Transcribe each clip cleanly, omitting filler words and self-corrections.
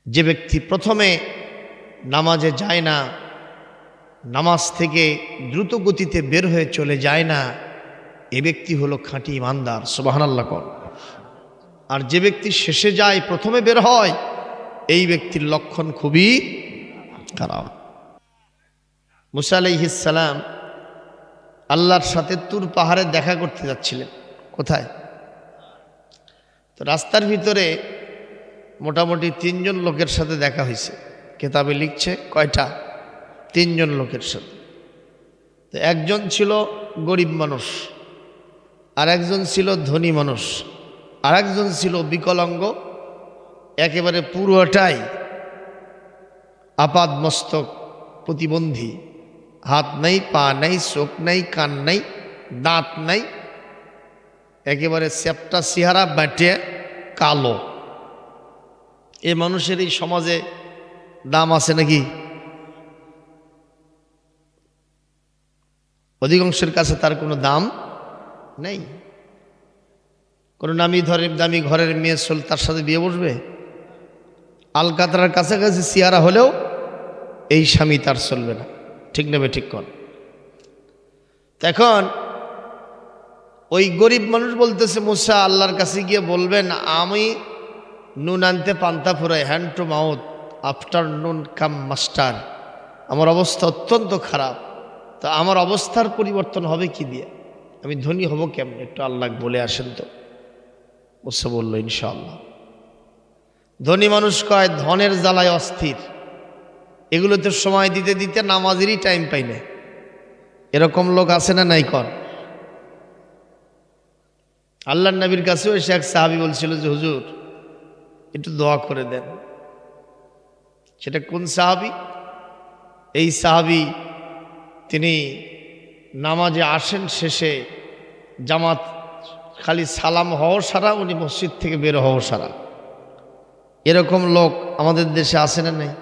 যে ব্যক্তি প্রথমে নামাজে যায় না, নামাজ থেকে দ্রুত গতিতে বের হয়ে চলে যায় না, এ ব্যক্তি হলো খাঁটি ইমানদার। সুবহানাল্লাহ কোন। আর যে ব্যক্তি শেষে যায় প্রথমে বের হয়, এই ব্যক্তির লক্ষণ খুবই খারাপ। মুসা আলাইহিস সালাম আল্লাহর সাথে তুর পাহাড়ে দেখা করতে যাচ্ছিলেন। কোথায়? তো রাস্তার ভিতরে মোটামুটি 3 জন লোকের সাথে দেখা হয়েছে। কিতাবে লিখছে কয়টা? 3 জন লোকের সাথে। তো একজন ছিল গরিব মানুষ, আর একজন ছিল ধনী মানুষ, আর একজন ছিল বিকলাঙ্গ, একেবারে পুরোটাই আপাদ মস্তক প্রতিবন্ধী, হাত নাই, পা নাই, চোখ নাই, কান নাই, দাঁত নাই, একেবারে চ্যাপ্টা চেহারা, বাটে কালো। এ মানুষের এই সমাজে দাম আছে নাকি? অধিকাংশের কাছে তার কোনো দাম নেই। কোনো দামি ঘরের মেয়ে চল তার সাথে বিয়ে বসবে? আলকাতরার কাছাকাছি চেহারা হলেও এই স্বামী তার চলবে না। ঠিক নেবে ঠিক কর। এখন ওই গরিব মানুষ বলতেছে, মুসা আল্লাহর কাছে গিয়ে বলবেন আমি নুন আনতে পান্তা ফুরাই, হ্যান্ড টু মাউথ, আফটার নুন কাম মাস্টার। আমার অবস্থা অত্যন্ত খারাপ, তো আমার অবস্থার পরিবর্তন হবে কি দিয়ে? আমি ধনী হব কেমন? একটু আল্লাহ বলে আসেন তো। মুসা বলল ইনশাআল্লাহ। ধনী মানুষ কয় ধনের জ্বালায় অস্থির, এগুলোতে সময় দিতে দিতে নামাজেরই টাইম পাই না। এরকম লোক আছে না নাই? কর। আল্লাহর নবীর কাছেও এসে এক সাহাবী বলছিল যে হুজুর একটু দোয়া করে দেন। সেটা কোন সাহাবী? এই সাহাবী তিনি নামাজে আসেন, শেষে জামাত খালি সালাম হওয়া সারা, উনি মসজিদ থেকে বের হওয়া সারা। এরকম লোক আমাদের দেশে আসে না নাই?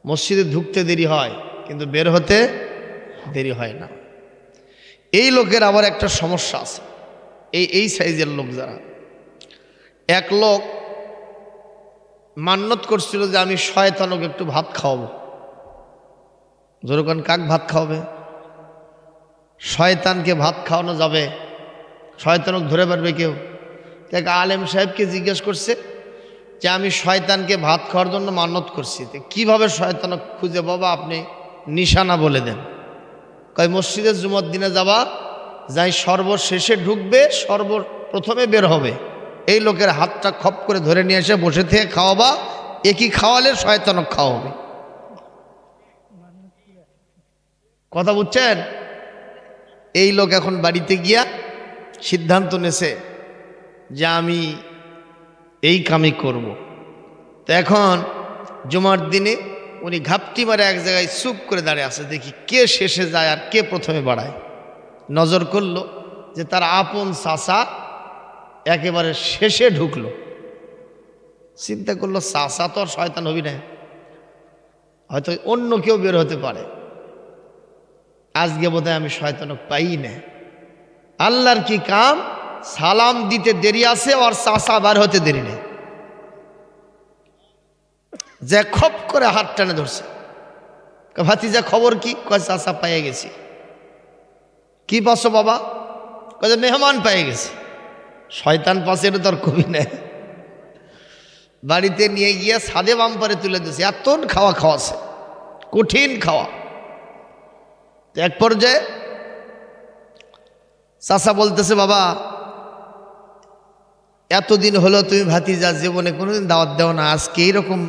মসজিদে ঢুকতে দেরি হয় কিন্তু বের হতে দেরি হয় না। এই লোকের আবার একটা সমস্যা আছে। এই সাইজের লোক যারা, এক লোক মান্যত করছিল যে আমি শয়তানকে একটু ভাত খাওয়াবো। যেরকম কাক ভাত খাওয়াবে? শয়তানকে ভাত খাওয়ানো যাবে? শয়তানক ধরে পারবে কেউ? এক আলেম সাহেবকে জিজ্ঞেস করছে যে আমি শয়তানকে ভাত খাওয়ার জন্য মান্যত করছি, কিভাবে শয়তানক খুঁজে বাবা আপনি নিশানা বলে দেন। কয় মসজিদে জুমার দিনে যাবা, যাই সর্বশেষে ঢুকবে, সর্বপ্রথমে বের হবে, এই লোকের হাতটা খপ করে ধরে নিয়ে এসে বসে থেকে খাওয়াবা, একই খাওয়ালে শয়তানক খাওয়াবে। কথা বুঝছেন? এই লোক এখন বাড়িতে গিয়া সিদ্ধান্ত নেছে যে আমি এই কামই করব। তো এখন জুমার দিনে উনি ঘাপটি মারে এক জায়গায় চুপ করে দাঁড়িয়ে আছে, দেখি কে শেষে যায় আর কে প্রথমে বাড়ায়। নজর করলো যে তার আপন চাচা একেবারে শেষে ঢুকলো। চিন্তা করলো চাচা তো আর শয়তান হবি না, হয়তো অন্য কেউ বের হতে পারে, আজকে বোধহয় আমি শয়তানক পাই না। আল্লাহর কি কাম, সালাম দিতে দেরি আছে আর চাচা বার হতে দেরি নেই, যে খপ করে হাত টানে ধরছে। ভাতিজা খবর কি? কয় চাচা পাইয়ে গেছি। কি পাচ্ছ বাবা? কয় মেহমান পেয়ে গেছি। শয়তান পাশে এটা তোর কবি নেই। বাড়িতে নিয়ে গিয়ে ছাদে বাম্পারে তুলে দিয়েছে, এত খাওয়া খাওয়াছে, কঠিন খাওয়া। এক পর্যায়ে চাচা বলতেছে বাবা এতদিন হলো তুমি ভাতিজা জীবনে কোনোদিন দাওয়াত দেও না, আজকে এইরকম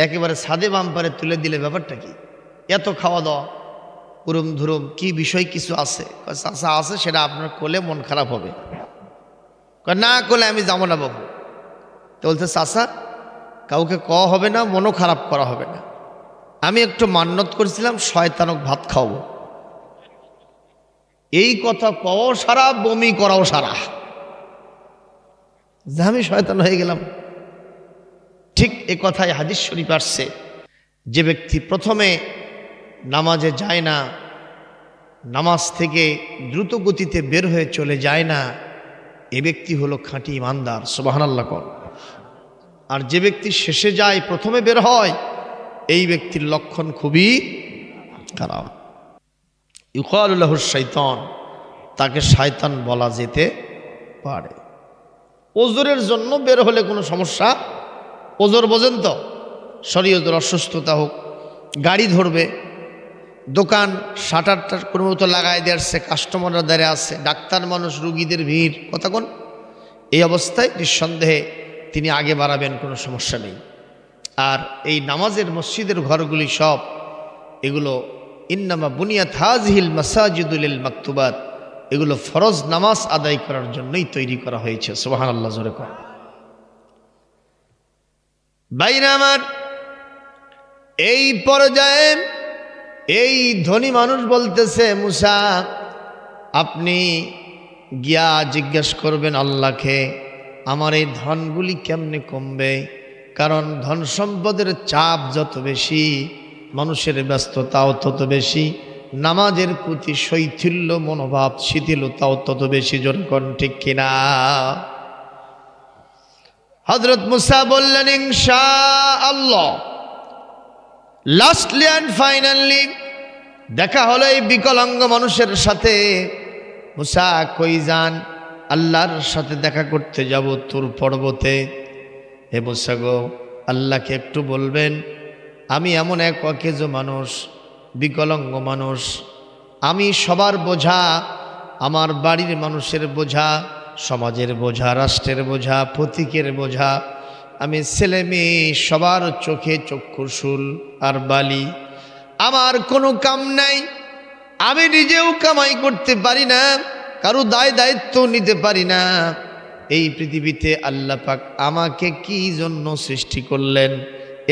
একেবারে ছাদে বাম্পারে তুলে দিলে ব্যাপারটা কি? এত খাওয়া দাওয়া উরুম ধুরুম, কি বিষয় কিছু আছে? চাচা আছে, সেটা আপনার কোলে মন খারাপ হবে। না কোলে আমি যাবো না বাবু। তো বলছে চাচা কাউকে কওয়া হবে না, মনও খারাপ করা হবে না, আমি একটু মান্যত করেছিলাম শয়তানক ভাত খাওয়াবো। এই কথা কও সারা, বমি করাও সারা, যে আমি শয়তান হয়ে গেলাম। ঠিক এ কথাই হাদিস শরীফ আসছে, যে ব্যক্তি প্রথমে নামাজে যায় না, নামাজ থেকে দ্রুত গতিতে বের হয়ে চলে যায় না, এ ব্যক্তি হলো খাঁটি ইমানদার। সুবহানাল্লাহ কোন। আর যে ব্যক্তি শেষে যায় প্রথমে বের হয় এই ব্যক্তির লক্ষণ খুবই খারাপ। ইউকালু লাহু শাইতান, তাকে শয়তান বলা যেতে পারে। ওজরের জন্য বের হলে কোনো সমস্যা, ওজর বোঝেন তো, শরীয়তের অসুস্থতা হোক, গাড়ি ধরবে, দোকান শাটারটা কোনো মতো লাগাই দিয়ে আসছে, কাস্টমাররা দাঁড়িয়ে আছে, ডাক্তার মানুষ, রুগীদের ভিড়, কথা কোন, এই অবস্থায় নিঃসন্দেহে তিনি আগে বাড়াবেন, কোনো সমস্যা নেই। আর এই নামাজের মসজিদের ঘরগুলি সব এগুলো ইন্নামা বুনিয়াত হাযিহিল মাসাজিদু লিল মাকতুবাত, এগুলো ফরজ নামাজ আদায় করার জন্যই তৈরি করা হয়েছে। সুবহানাল্লাহ, জোরে কর। বাইরে আমার, এই পর্যায়ে এই ধনী মানুষ বলতেছে, মুসা আপনি গিয়া জিজ্ঞেস করবেন আল্লাহকে আমার এই ধনগুলি কেমনে কমবে, কারণ ধন সম্পদের চাপ যত বেশি, মানুষের ব্যস্ততাও তত বেশি, নামাজের প্রতি শৈথিল্য মনোভাব শিথিলতাও তত বেশি। জনগণ ঠিক কিনা? হযরত মুসা বললেন ইনশাআল্লাহ। লাস্টলি অ্যান্ড ফাইনালি দেখা হলো এই বিকলাঙ্গ মানুষের সাথে। মুসা কই যান? আল্লাহর সাথে দেখা করতে যাব তুর পর্বতে। হে মুসা গো, আল্লাহকে একটু বলবেন আমি এমন এক অকেজ মানুষ, বিকলাঙ্গ মানুষ, আমি সবার বোঝা, আমার বাড়ির মানুষের বোঝা, সমাজের বোঝা, রাষ্ট্রের বোঝা, প্রতীকের বোঝা, আমি ছেলে মেয়ে সবার চোখে চক্ষুশূল আর বালি, আমার কোনো কাম নাই, আমি নিজেও কামাই করতে পারি না, কারো দায়িত্ব নিতে পারি না। এই পৃথিবীতে আল্লাহ পাক আমাকে কি জন্য সৃষ্টি করলেন,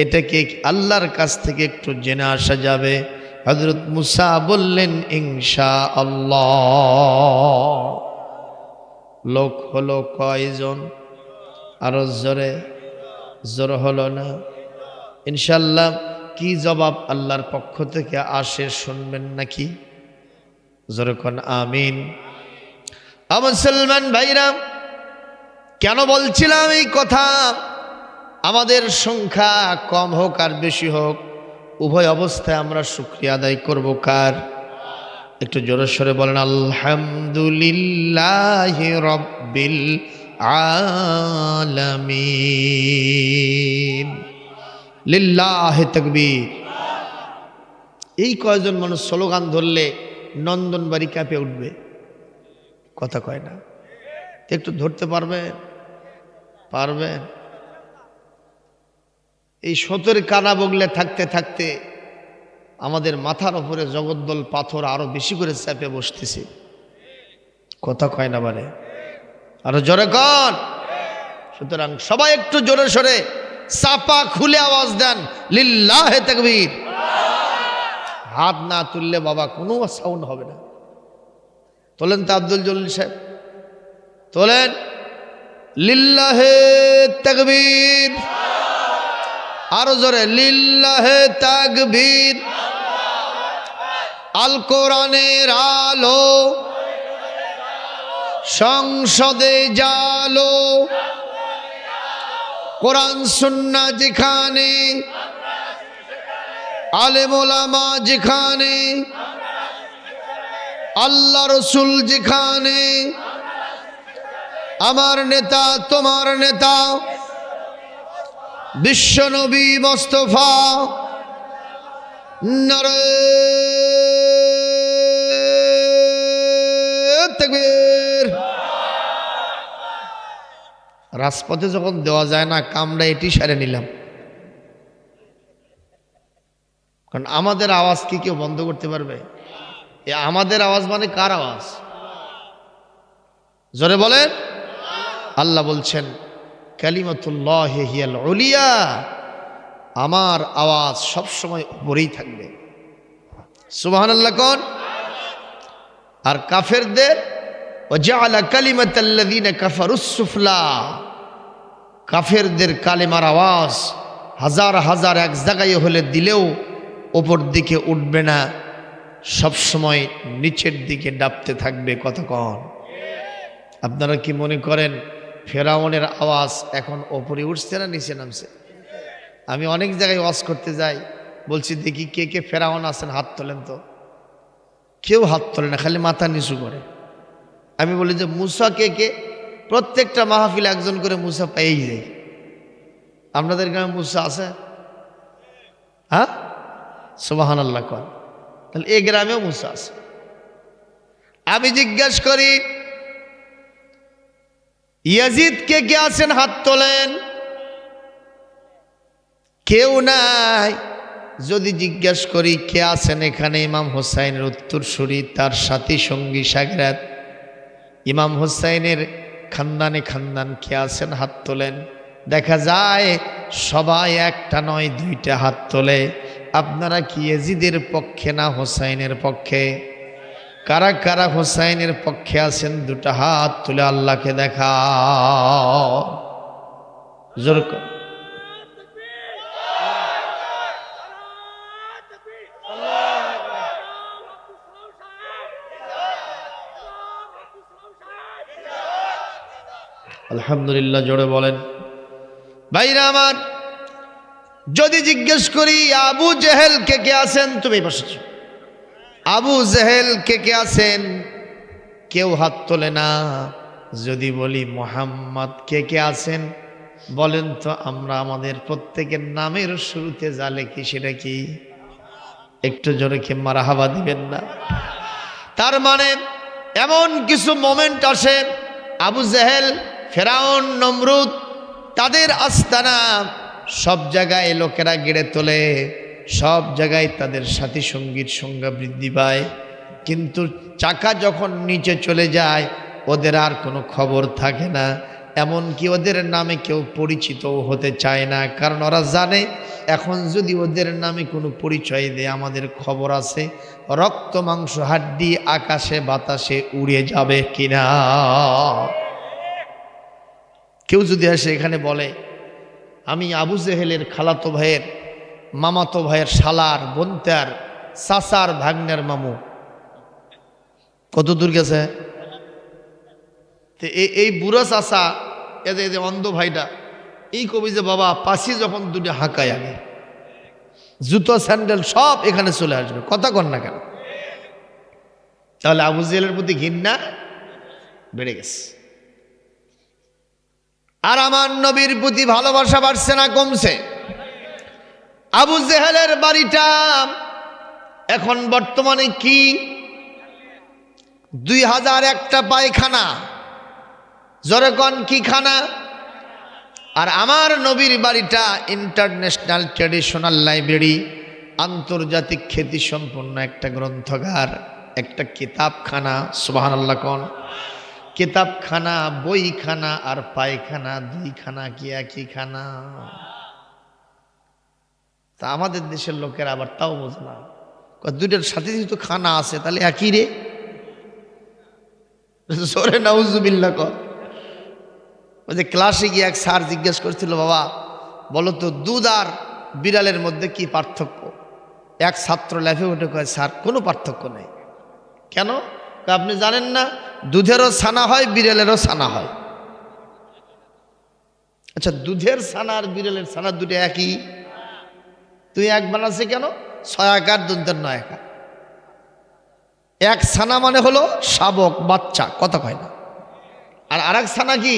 এটাকে আল্লাহর কাছ থেকে একটু জেনে আসা যাবে। হযরত মুসা বললেন ইনশাআল্লাহ। লোক হলো কয়জন? আরো জোরে, জোর হলো না? ইনশাআল্লাহ কি জবাব আল্লাহর পক্ষ থেকে আসে শুনবেন নাকি? জোরে কোন আমিন। মুসলমান ভাইরা, কেন বলছিলাম এই কথা? আমাদের সংখ্যা কম হোক আর বেশি হোক, উভয় অবস্থায় আমরা শুকরিয়া আদায় করব কার? একটু জোরে সরে বলেন আলহামদুলিল্লাহি রাব্বিল আলামিন। লিল্লাহি তাকবীর। এই কয়জন মানুষ স্লোগান ধরলে নন্দনবাড়ি কাঁপে উঠবে, কথা কয় না? একটু ধরতে পারবেন? পারবেন? এই সতের কানা বগলে থাকতে থাকতে আমাদের মাথার উপরে জগদ্দল পাথর আরো বেশি করে চাপে বসতেছে, কথা কয় না বলে? আরো জোরে কন। সুতরাং সবাই একটু জোরে সরে চাপা খুলে আওয়াজ দেন লিল্লাহি তাকবীর। হাত না তুললে বাবা কোনো সাউন্ড হবে না। তোলেন তো আব্দুল জলিল সাহেব, তোলেন লিল্লাহি তাকবীর। আরো জোরে লিল্লাহি তাকবীর। আল কোরআনের আলো সংসদে জালো, কোরআন সুন্নাহ যেখানে, আলেম ওলামা যেখানে, আল্লাহ রসুল যেখানে, আমার নেতা তোমার নেতা বিশ্বনবী মুস্তাফা, নারে তাকবীর। রাজপথে যখন দেওয়া যায় না, কামরা এটি সারে নিলাম, কারণ আমাদের আওয়াজ কি কেউ বন্ধ করতে পারবে? আমাদের আওয়াজ মানে কার আওয়াজ? জোরে বলেন। আল্লাহ বলছেন কালিমাতুল্লাহি হিয়াল উলিয়া, আমার আওয়াজ সব সময় উপরেই থাকবে। সুবহানাল্লাহ কোন? আর কাফেরদের ওয়াজআলা কালিমাতাল্লাযিনা কাফারুস সুফলা, কাফেরদের কালেমার আওয়াজ হাজার হাজার এক জায়গায় হলে দিলেও ওপর দিকে উঠবে না, সব সময় নিচের দিকে ডাবতে থাকবে, কথা কন? আপনারা কি মনে করেন ফেরাউনের আওয়াজ এখন ওপরে উঠছে না নিচে নামছে? আমি অনেক জায়গায় ওয়াজ করতে যাই, বলছি দেখি কে কে ফেরাউন আছেন হাত তোলেন তো। কেউ হাত তোলে না, খালি মাথা নিচু করে। আমি বলি যে মুসা কে কে? প্রত্যেকটা মাহফিলে একজন করে মুসা পেয়েই যায়। আপনাদের গ্রামে মুসা আছে? হ্যাঁ, সুবহানাল্লাহ কর। তাহলে এই গ্রামেও মুসা আছে। আমি জিজ্ঞেস করি ইয়াজিদ কে কে আছেন হাত তোলেন? কেউ নাই। যদি জিজ্ঞেস করি কে আছেন এখানে ইমাম হোসাইনের উত্তরসূরি, তার সাথী সঙ্গী সাগরাত, ইমাম হোসাইনের খানদানে খানদান কে আছেন হাত তোলেন? দেখা যায় সবাই একটা নয় দুইটা হাত তোলে। আপনারা কি ইয়াজিদের পক্ষে না হোসাইনের পক্ষে? কারা কারা হোসাইনের পক্ষে আছেন দুটা হাত তুলে আল্লাহকে দেখা। জোর কর। আলহামদুলিল্লাহ জোরে বলেন। ভাইরা আমার, যদি জিজ্ঞেস করি আবু জেহেল কে কে আছেন, তুমি বসেছ, আবু জেহেল কে কে আছেন? কেউ হাত তোলে না। যদি বলি মোহাম্মদ কে কে আছেন, বলেন তো আমরা আমাদের প্রত্যেকের নামের শুরুতে যা লিখি সেটা কি? একটু জোরে কি মারহাবা দিবেন না? তার মানে এমন কিছু মোমেন্ট আসে, আবু জেহেল, ফেরাউন, নমরুদ, তাদের আস্তানা সব জায়গায় লোকেরা গেড়ে তোলে, সব জায়গায় তাদের সাথী সঙ্গীর সংখ্যা বৃদ্ধি পায়। কিন্তু চাকা যখন নিচে চলে যায় ওদের আর কোনো খবর থাকে না। এমনকি ওদের নামে কেউ পরিচিতও হতে চায় না, কারণ ওরা জানে এখন যদি ওদের নামে কোনো পরিচয় দেয় আমাদের খবর আছে, রক্ত মাংস হাড্ডি আকাশে বাতাসে উড়ে যাবে কিনা। কেউ যদি আসে এখানে বলে আমি আবু জেহেলের খালাতো ভাইয়ের, মামাতো ভাইয়ের শালার, বোনতার, চাচার ভাগ্নের মামু, কত দূর গেছে? এই বুড়া চাচা, এদের অন্ধ ভাইটা এই কবি যে বাবা পাশি যখন দুটি হাঁকায় আগে জুতো স্যান্ডেল সব এখানে চলে আসবে, কথা কন না কেন? তাহলে আবু জেহেলের প্রতি ঘৃণা বেড়ে গেছে। আর আমার নবীর প্রতি ভালোবাসা বাড়ছে না কমছে? আবু জেহেলের বাড়িটা এখন বর্তমানে কি 2001টা পায়খানা, জোরে কোন কি খানা? আর আমার নবীর বাড়িটা ইন্টারন্যাশনাল ট্র্যাডিশনাল লাইব্রেরি, আন্তর্জাতিক খ্যাতি সম্পন্ন একটা গ্রন্থাগার, একটা কিতাবখানা। সুবহানাল্লাহ কোন? কিতাবখানা, বইখানা আর পায়খানা দুইখানা কি একই খানা? তা আমাদের দেশের লোকের আবার তাও বোঝে না, দুইটার সাথে যেহেতু খানা আছে তাহলে একই রে। জোরে নাউজুবিল্লাহ কর। ওই যে ক্লাসে গিয়ে এক স্যার জিজ্ঞেস করছিল, বাবা বলো তো দুধ আর বিড়ালের মধ্যে কি পার্থক্য? এক ছাত্র লেফে উঠে কয়, স্যার কোনো পার্থক্য নেই। কেন? আপনি জানেন না দুধেরও ছানা হয় বিড়ালেরও ছানা হয়। আচ্ছা দুধের ছানা আর বিড়ালের ছানা দুটো একই? তুই এক বানাচ্ছে কেন? 6 আকার দুধের 9 আকার। এক ছানা মানে হলো শাবক বাচ্চা, কথা কয় না। আর আরেক ছানা কি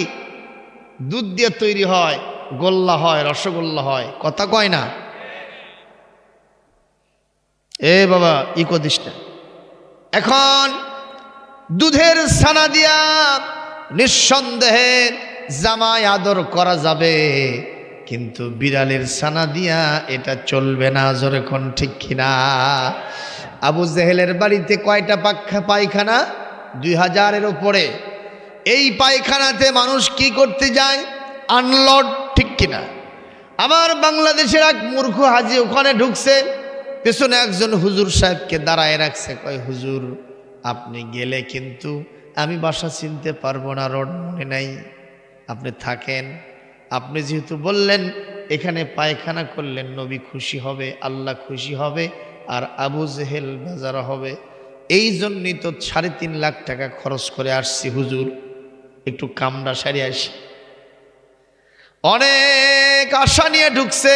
দুধ দিয়ে তৈরি হয়, গোল্লা হয়, রসগোল্লা হয়, কথা কয় না। এ বাবা ইকো দিস না। এখন দুধের ছানা দিয়া নিঃসন্দেহে জামাই আদর করা যাবে, কিন্তু বিড়ালের ছানা দিয়া এটা চলবে না। জোরে কোন ঠিক কিনা? আবু জেহেলের বাড়িতে কয়টা পায়খানা? 2000-এর উপরে। এই পায়খানাতে মানুষ কি করতে যায়? আনলোড, ঠিক কিনা? আমার বাংলাদেশের এক মূর্খ হাজি ওখানে ঢুকছে, পেছনে একজন হুজুর সাহেবকে দাঁড়ায় রাখছে, কয় হুজুর আপনি গেলে কিন্তু আমি বাসা চিনতে পারবো না, রোড মনে নাই, আপনি থাকেন। আপনি যেহেতু বললেন এখানে পায়খানা করলেন নবী খুশি হবে, আল্লাহ খুশি হবে, আর আবু জেহেল বেজার হবে, এই জন্যই তো 3.5 লাখ টাকা খরচ করে আসছি হুজুর, একটু কামড়া সারিয়ে আসি। অনেক আশা নিয়ে ঢুকছে,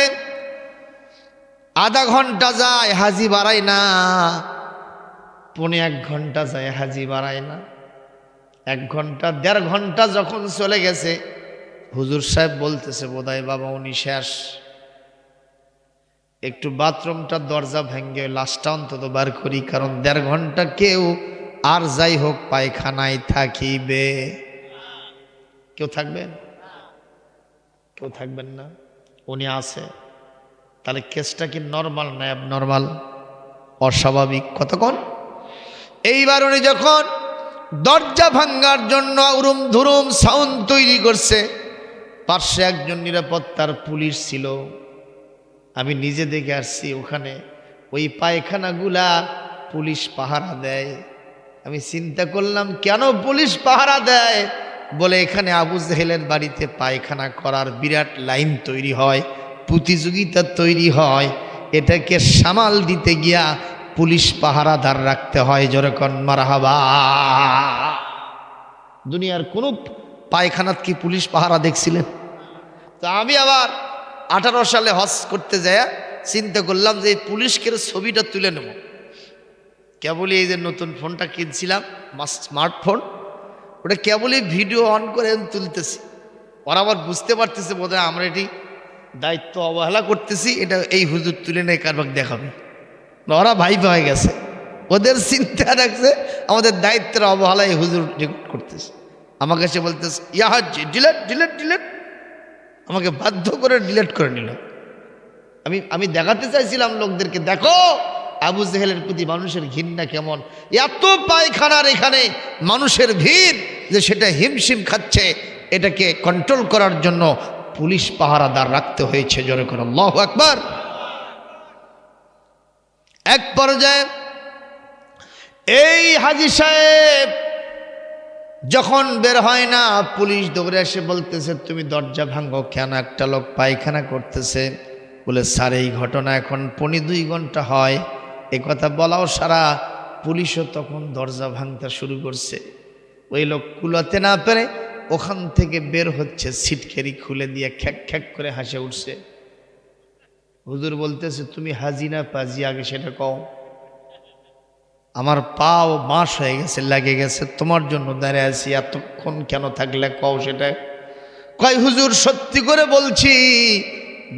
আধা ঘন্টা যায় হাজি বাড়ায় না, 1.5 ঘন্টা যায় হাজি বাড়ায় না, 1 ঘন্টা 1.5 ঘন্টা যখন চলে গেছে, হুজুর সাহেব বলতেছে বোধহয় বাবা উনি শেষ, একটু বাথরুমটা দরজা ভেঙে লাশটা অন্তত বার করি, কারণ 1.5 ঘন্টা কেউ আর যাই হোক পায়খানায় থাকিবে। কেউ থাকবেন? কেউ থাকবেন না? উনি আছে, তাহলে কেসটা কি নর্মাল না অ্যাবনর্মাল, অস্বাভাবিক? কতক্ষণ? এইবার উনি যখন দরজা ভাঙ্গার জন্য উরুম ধুরুম সাউন্ড তৈরি করছে, পাশে একজন নিরাপত্তার পুলিশ ছিল, আমি নিজে দেখে আসছি, ওখানে ওই পায়খানাগুলা পুলিশ পাহারা দেয়। আমি চিন্তা করলাম কেন পুলিশ পাহারা দেয়, বলে এখানে আবু জেহেলের বাড়িতে পায়খানা করার বিরাট লাইন তৈরি হয়, প্রতিযোগিতা তৈরি হয়, এটাকে সামাল দিতে গিয়া পুলিশ পাহারাদার রাখতে হয়। যেরকম মারহাবা। দুনিয়ার কোন পায়খানাত কি পুলিশ পাহারা দেখছিলেন? তো আমি আবার 18 সালে হজ করতে যায় চিন্তা করলাম যে এই পুলিশকে ছবিটা তুলে নেব। কেবলই এই যে নতুন ফোনটা কিনছিলাম, স্মার্টফোন, ওটা কেবলই ভিডিও অন করে তুলতেছি। ওরা আবার বুঝতে পারতেছে বোধহয় আমরা এটি দায়িত্ব অবহেলা করতেছি, এটা এই হুজুর তুলে নেই কারবার দেখাবে। ওরা ভাই হয়ে গেছে, ওদের চিন্তা রাখছে আমাদের দায়িত্বের অবহেলায় হুজুর রেকর্ড করতেছে। আমার কাছে বলতেছে ইয়া ডিলেট ডিলেট ডিলেট, আমাকে বাধ্য করে ডিলেট করে নিল। আমি দেখাতে চাইছিলাম লোকদেরকে, দেখো আবু জেহেলের প্রতি মানুষের ঘৃণা কেমন, এত পায়খানার এখানে মানুষের ভিড় যে সেটা হিমশিম খাচ্ছে, এটাকে কন্ট্রোল করার জন্য পুলিশ পাহারাদার রাখতে হয়েছে। জোরে করে আল্লাহু আকবার। এক পর্যায়ে এই হাজী সাহেব যখন বের হয় না, পুলিশ দৌড়ে এসে বলতেছে তুমি দরজা ভাঙো কেন, একটা লোক পায়খানা করতেছে। বলে স্যার এই ঘটনা এখন 2.25 ঘন্টা হয়। এ কথা বলাও সারা, পুলিশও তখন দরজা ভাঙতে শুরু করছে। ওই লোক কুলাতে না পেরে ওখান থেকে বের হচ্ছে, সিটকেরি খুলে দিয়ে খ্যাক খ্যাক করে হাসে উঠছে। হুজুর বলতেছে তুমি হাজি না পাজি, আগে সেটা কও। আমার পাও বাঁশ হয়ে গেছে, লাগে গেছে, তোমার জন্য দাঁড়িয়ে আছি, এতক্ষণ কেন থাকলে কও সেটা। কয় হুজুর সত্যি করে বলছি,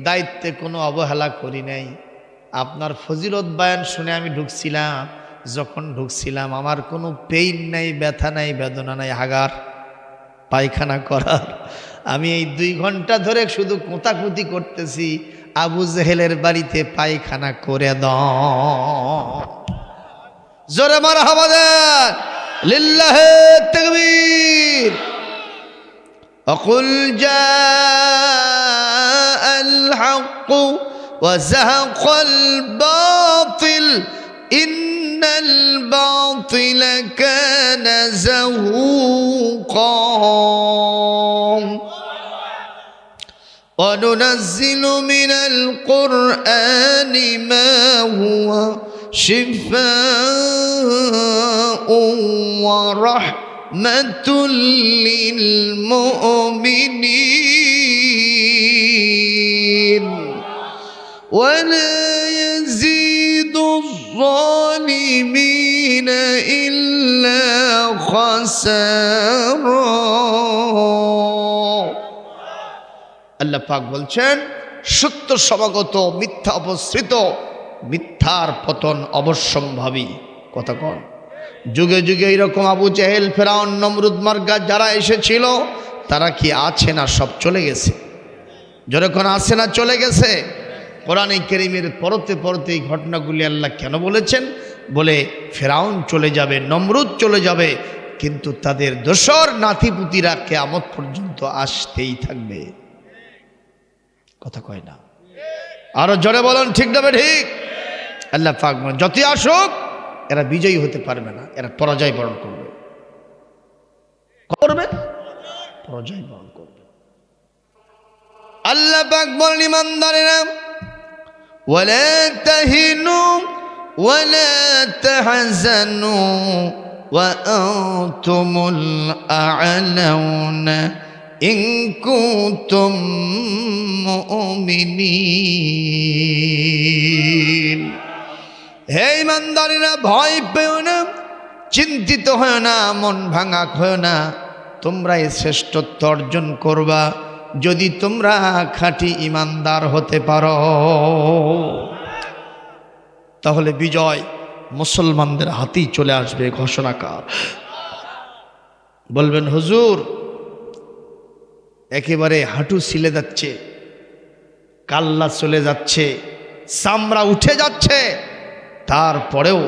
দায়িত্বে কোনো অবহেলা করি নাই। আপনার ফজিলত বয়ান শুনে আমি ঢুকছিলাম, যখন ঢুকছিলাম আমার কোনো পেইন নাই, ব্যথা নাই, বেদনা নাই, হাগার পায়খানা করার। আমি এই 2 ঘন্টা ধরে শুধু কোতাকুতি করতেছি, আবু জেহেলের বাড়িতে পায়খানা করে দাও। জোরে মারহাবা দেন, লিল্লাহে তাকবীর। অকুল জাআল হক ওয়া যাহাকাল বাতিল ইন্নাল বাতিলা কানা যাহুকা। وننزل من القرآن ما هو شفاء ورحمة للمؤمنين ولا يزيد الظالمين إلا خسارا। আল্লাহ পাক বলছেন সত্য সমাগত মিথ্যা অপসৃত, মিথ্যার পতন অবশ্যম্ভাবী। কথা কন, যুগে যুগে এইরকম আবু জেহেল, ফেরাউন, নমরুদ, মার্গা যারা এসেছিল তারা কি আছে না সব চলে গেছে? যখন আছে না চলে গেছে? কোরআনে কারীমের পরতে পরতে এই ঘটনাগুলি আল্লাহ কেন বলেছেন? বলে ফেরাউন চলে যাবে, নমরুদ চলে যাবে, কিন্তু তাদের দোসর নাতিপুতিরা কিয়ামত পর্যন্ত আসতেই থাকবে। কথা কয় না, আরো জোরে বলেন ঠিক না ঠিক? আল্লাহ পাক যতই আসুক এরা বিজয়ী হতে পারবে না, এরা পরাজয় বরণ করবে। করবে পরাজয় বরণ করবে। আল্লাহ পাক বলেন ইমানদারেরা ওয়ালা তাহিনু ওয়ালা তাহজানু ওয়া আনতুমুল আ'লাউনা ইন কুনতুম মুমিনিন। হে ইমানদারেরা, ভয় পেও না, চিন্তিত হয় না, মন ভাঙা হয় না। তোমরা এই শ্রেষ্ঠত্ব অর্জন করবা যদি তোমরা খাঁটি ইমানদার হতে পারো। তাহলে বিজয় মুসলমানদের হাতেই চলে আসবে। ঘোষণাকার বলবেন, হুজুর একেবারে হাঁটু ছিলে যাচ্ছে, কাল্লা চলে যাচ্ছে, চামড়া উঠে যাচ্ছে, তারপরেও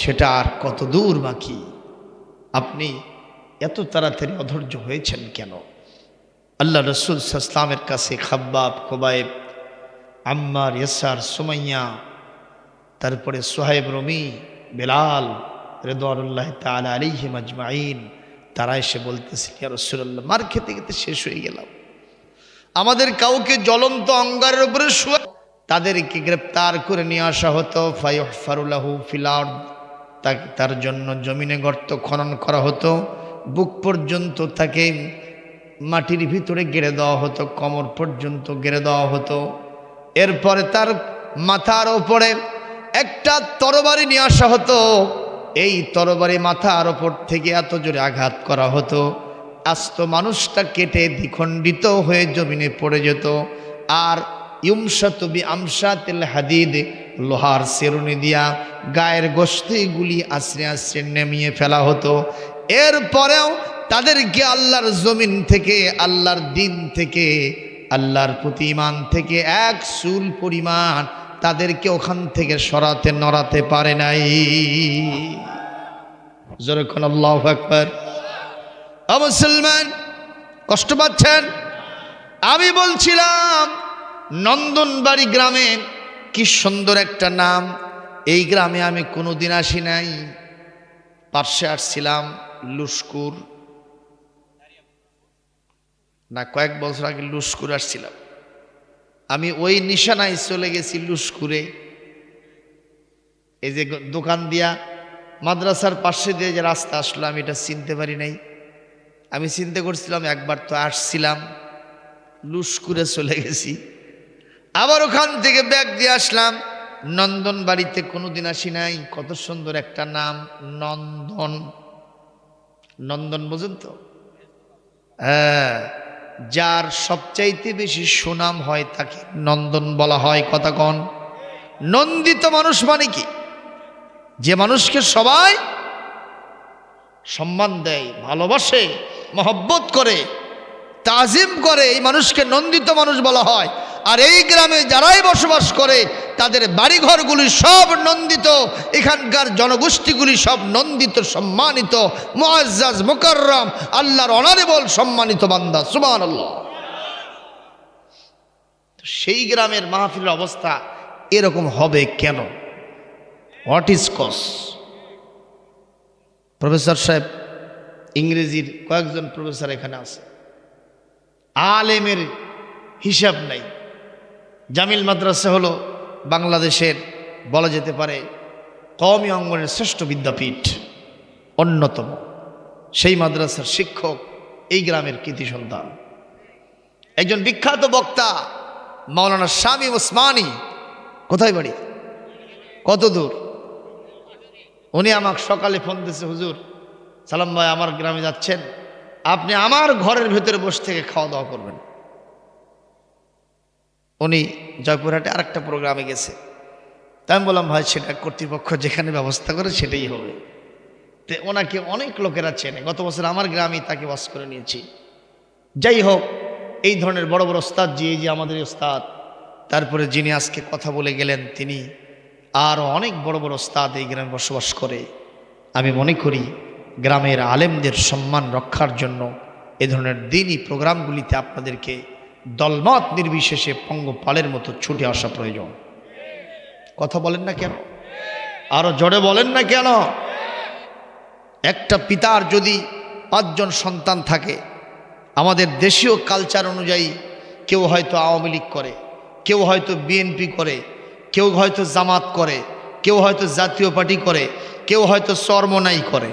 সেটা আর কত দূর বাকি? আপনি এত তাড়াতাড়ি অধৈর্য হয়েছেন কেন? আল্লাহ রসুল সাল্লামের কাছে খাব্বাব, খুবাইব, আম্মার, ইয়াসার, সুমাইয়া, তারপরে সোহাইব রুমি, বেলাল রিদওয়ানুল্লাহি তাআলা আলাইহিম আজমাইন, তারা এসে বলতেছে, ইয়া রাসূলুল্লাহ, মার খেতে খেতে শেষ হয়ে গেলাম, আমাদের কাউকে জ্বলন্ত অঙ্গারের উপরে শুয়ে তাদেরকে গ্রেপ্তার করে নিয়ে আসা হতো। ফায়ুহফারু লাহু ফিল আরদ, তার জন্য জমিনে গর্ত খনন করা হতো, বুক পর্যন্ত তাকে মাটির ভিতরে গেড়ে দেওয়া হতো, কোমর পর্যন্ত গেড়ে দেওয়া হতো। এরপরে তার মাথার ওপরে একটা তরবারি নিয়ে আসা হতো, এই তরবারি মাথার ওপর থেকে এত জোরে আঘাত করা হতো, আস্ত মানুষটা কেটে দ্বিখণ্ডিত হয়ে জমিনে পড়ে যেত। আর ইউমশাতু বিআমশাতিল হাদিদ, লোহার সেরুনি দিয়া গায়ের গোশতগুলি আশ্রে আশ্রে নেমিয়ে ফেলা হতো। এরপরেও তাদেরকে আল্লাহর জমিন থেকে, আল্লাহর দিন থেকে, আল্লাহর প্রতি ঈমান থেকে এক চুল পরিমাণ তাদেরকে ওখান থেকে সরাতে নড়াতে পারে নাই। জোরে কোন আল্লাহু আকবার। মুসলমান কষ্ট পাচ্ছেন? আমি বলছিলাম নন্দনবাড়ি গ্রামে কি সুন্দর একটা নাম। এই গ্রামে আমি কোনোদিন আসি নাই। পার্শ্বে আসছিলাম লুস্কুর, না কয়েক বছর আগে লুস্কুর আসছিলাম। আমি ওই নিশানায় চলে গেছি লুস্কুরে। এই যে দোকান দিয়া মাদ্রাসার পাশে দিয়ে যে রাস্তা আসলো, আমি এটা চিনতে পারি নাই। আমি চিন্তা করছিলাম একবার তো আসছিলাম, লুস্কুরে চলে গেছি। আবার ওখান থেকে ব্যাগ দিয়ে আসলাম। নন্দনবাড়িতে কোনোদিন আসি নাই। কত সুন্দর একটা নাম, নন্দন। নন্দন বোঝেন তো? হ্যাঁ, যার সবচাইতে বেশি সুনাম হয় তাকে নন্দন বলা হয়। কথা কন। নন্দিত মানুষ মানে কি? যে মানুষকে সবাই সম্মান দেয়, ভালোবাসে, মহব্বত করে, তাজিম করে, এই মানুষকে নন্দিত মানুষ বলা হয়। আর এই গ্রামে যারাই বসবাস করে তাদের বাড়িঘরগুলি সব নন্দিত, এখানকার জনগোষ্ঠীগুলি সব নন্দিত, সম্মানিত, মুআজ্জাজ, মুকাররম, আল্লাহর অনারেবল সম্মানিত বান্দা। সুবহানাল্লাহ। সেই গ্রামের মাহফিলের অবস্থা এরকম হবে কেন? What is cause? প্রফেসর সাহেব, ইংরেজির কয়েকজন প্রফেসর এখানে আছে, আলেমের হিসাব নাই। জামিল মাদ্রাসা হলো বাংলাদেশের বলা যেতে পারে কওমি অঙ্গনের শ্রেষ্ঠ বিদ্যাপীঠ, অন্যতম। সেই মাদ্রাসার শিক্ষক এই গ্রামের কৃতি সন্তান, একজন বিখ্যাত বক্তা মাওলানা শামীম ওসমানী। কোথায় বাড়ি? কত দূর? উনি আমাকে সকালে ফোন দিয়েছে, হুজুর সালাম ভাই, আমার গ্রামে যাচ্ছেন, আপনি আমার ঘরের ভেতরে বসে থেকে খাওয়া দাওয়া করবেন। উনি জয়পুরহাটে আরেকটা প্রোগ্রামে গেছে। তাই আমি বললাম, ভাই সেটা কর্তৃপক্ষ যেখানে ব্যবস্থা করে সেটাই হবে। তো ওনাকে অনেক লোকেরা চেনে, গত বছর আমার গ্রামে তাকে বাস করে নিয়েছি। যাই হোক, এই ধরনের বড় বড় ওস্তাদ, যে এই যে আমাদের ওস্তাদ, তারপরে যিনি আজকে কথা বলে গেলেন তিনি, আরও অনেক বড় বড় ওস্তাদ এই গ্রামে বসবাস করে। আমি মনে করি গ্রামের আলেমদের সম্মান রক্ষার জন্য এ ধরনের দিনই প্রোগ্রামগুলিতে আপনাদেরকে দলমত নির্বিশেষে পঙ্গপালের মতো ছুটে আসা প্রয়োজন। কথা বলেন না কেন? আরো জোরে বলেন না কেন? একটা পিতার যদি 5 জন সন্তান থাকে, আমাদের দেশীয় কালচার অনুযায়ী কেউ হয়তো আওয়ামী লীগ করে, কেউ হয়তো বিএনপি করে, কেউ হয়তো জামাত করে, কেউ হয়তো জাতীয় পার্টি করে, কেউ হয়তো চরমনাই করে,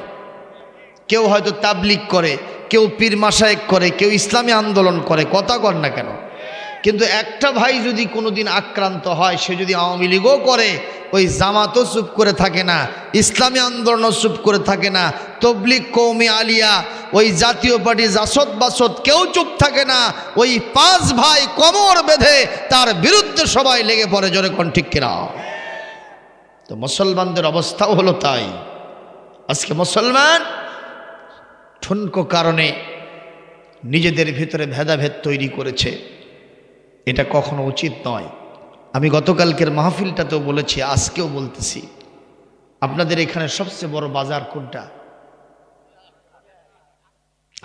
কেউ হয়তো তাবলিগ করে, কেউ পীর মাশায়েখ করে, কেউ ইসলামী আন্দোলন করে, কথা কর না কেন? কিন্তু একটা ভাই যদি কোনোদিন আক্রান্ত হয়, সে যদি আওয়ামী লীগও করে, ওই জামাতও চুপ করে থাকে না, ইসলামী আন্দোলনও চুপ করে থাকে না, তবলিগ, কওমি আলিয়া, ওই জাতীয় পার্টি জাসদ বাসদ কেউ চুপ থাকে না। ওই 5 ভাই কোমর বেঁধে তার বিরুদ্ধে সবাই লেগে পড়ে, জোরে কোন ঠিক কিনা? তো মুসলমানদের অবস্থাও হলো তাই। আজকে মুসলমান ঠুনকো কারণে নিজেদের ভিতরে ভেদাভেদ তৈরি করেছে, এটা কখনো উচিত নয়। আমি গতকালকের মাহফিলটাতেও বলেছি, আজকেও বলতেছি, আপনাদের এখানে সবচেয়ে বড় বাজার কোনটা?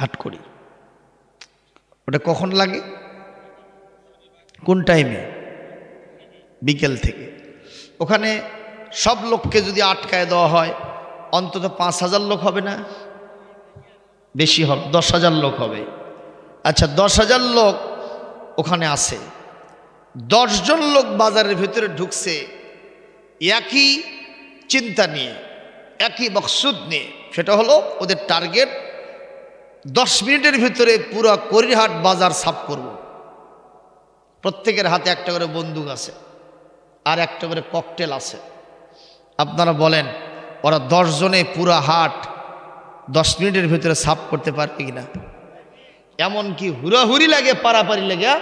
হাটকড়ি। ওটা কখন লাগে? কোন টাইমে? বিকেল থেকে। ওখানে সব লোককে যদি আটকায় দেওয়া হয়, অন্তত 5,000 লোক হবে না? বেশি হবে, 10,000 লোক হবে। আচ্ছা, 10,000 লোক ওখানে আছে, 10 জন লোক বাজারের ভিতরে ঢুকছে একই চিন্তা নিয়ে, একই মকসুদ নিয়ে। সেটা হলো ওদের টার্গেট 10 মিনিটের ভিতরে পুরো করিরহাট বাজার সাফ করব। প্রত্যেকের হাতে একটা করে বন্দুক আছে আর একটা করে ককটেল আছে। আপনারা বলেন, ওরা 10 জনে পুরো হাট 10 মিনিটের ভিতরে সাফ করতে পারবে কিনা? এমনকি হুড়াহুড়ি লাগে, পারাপারি লাগে,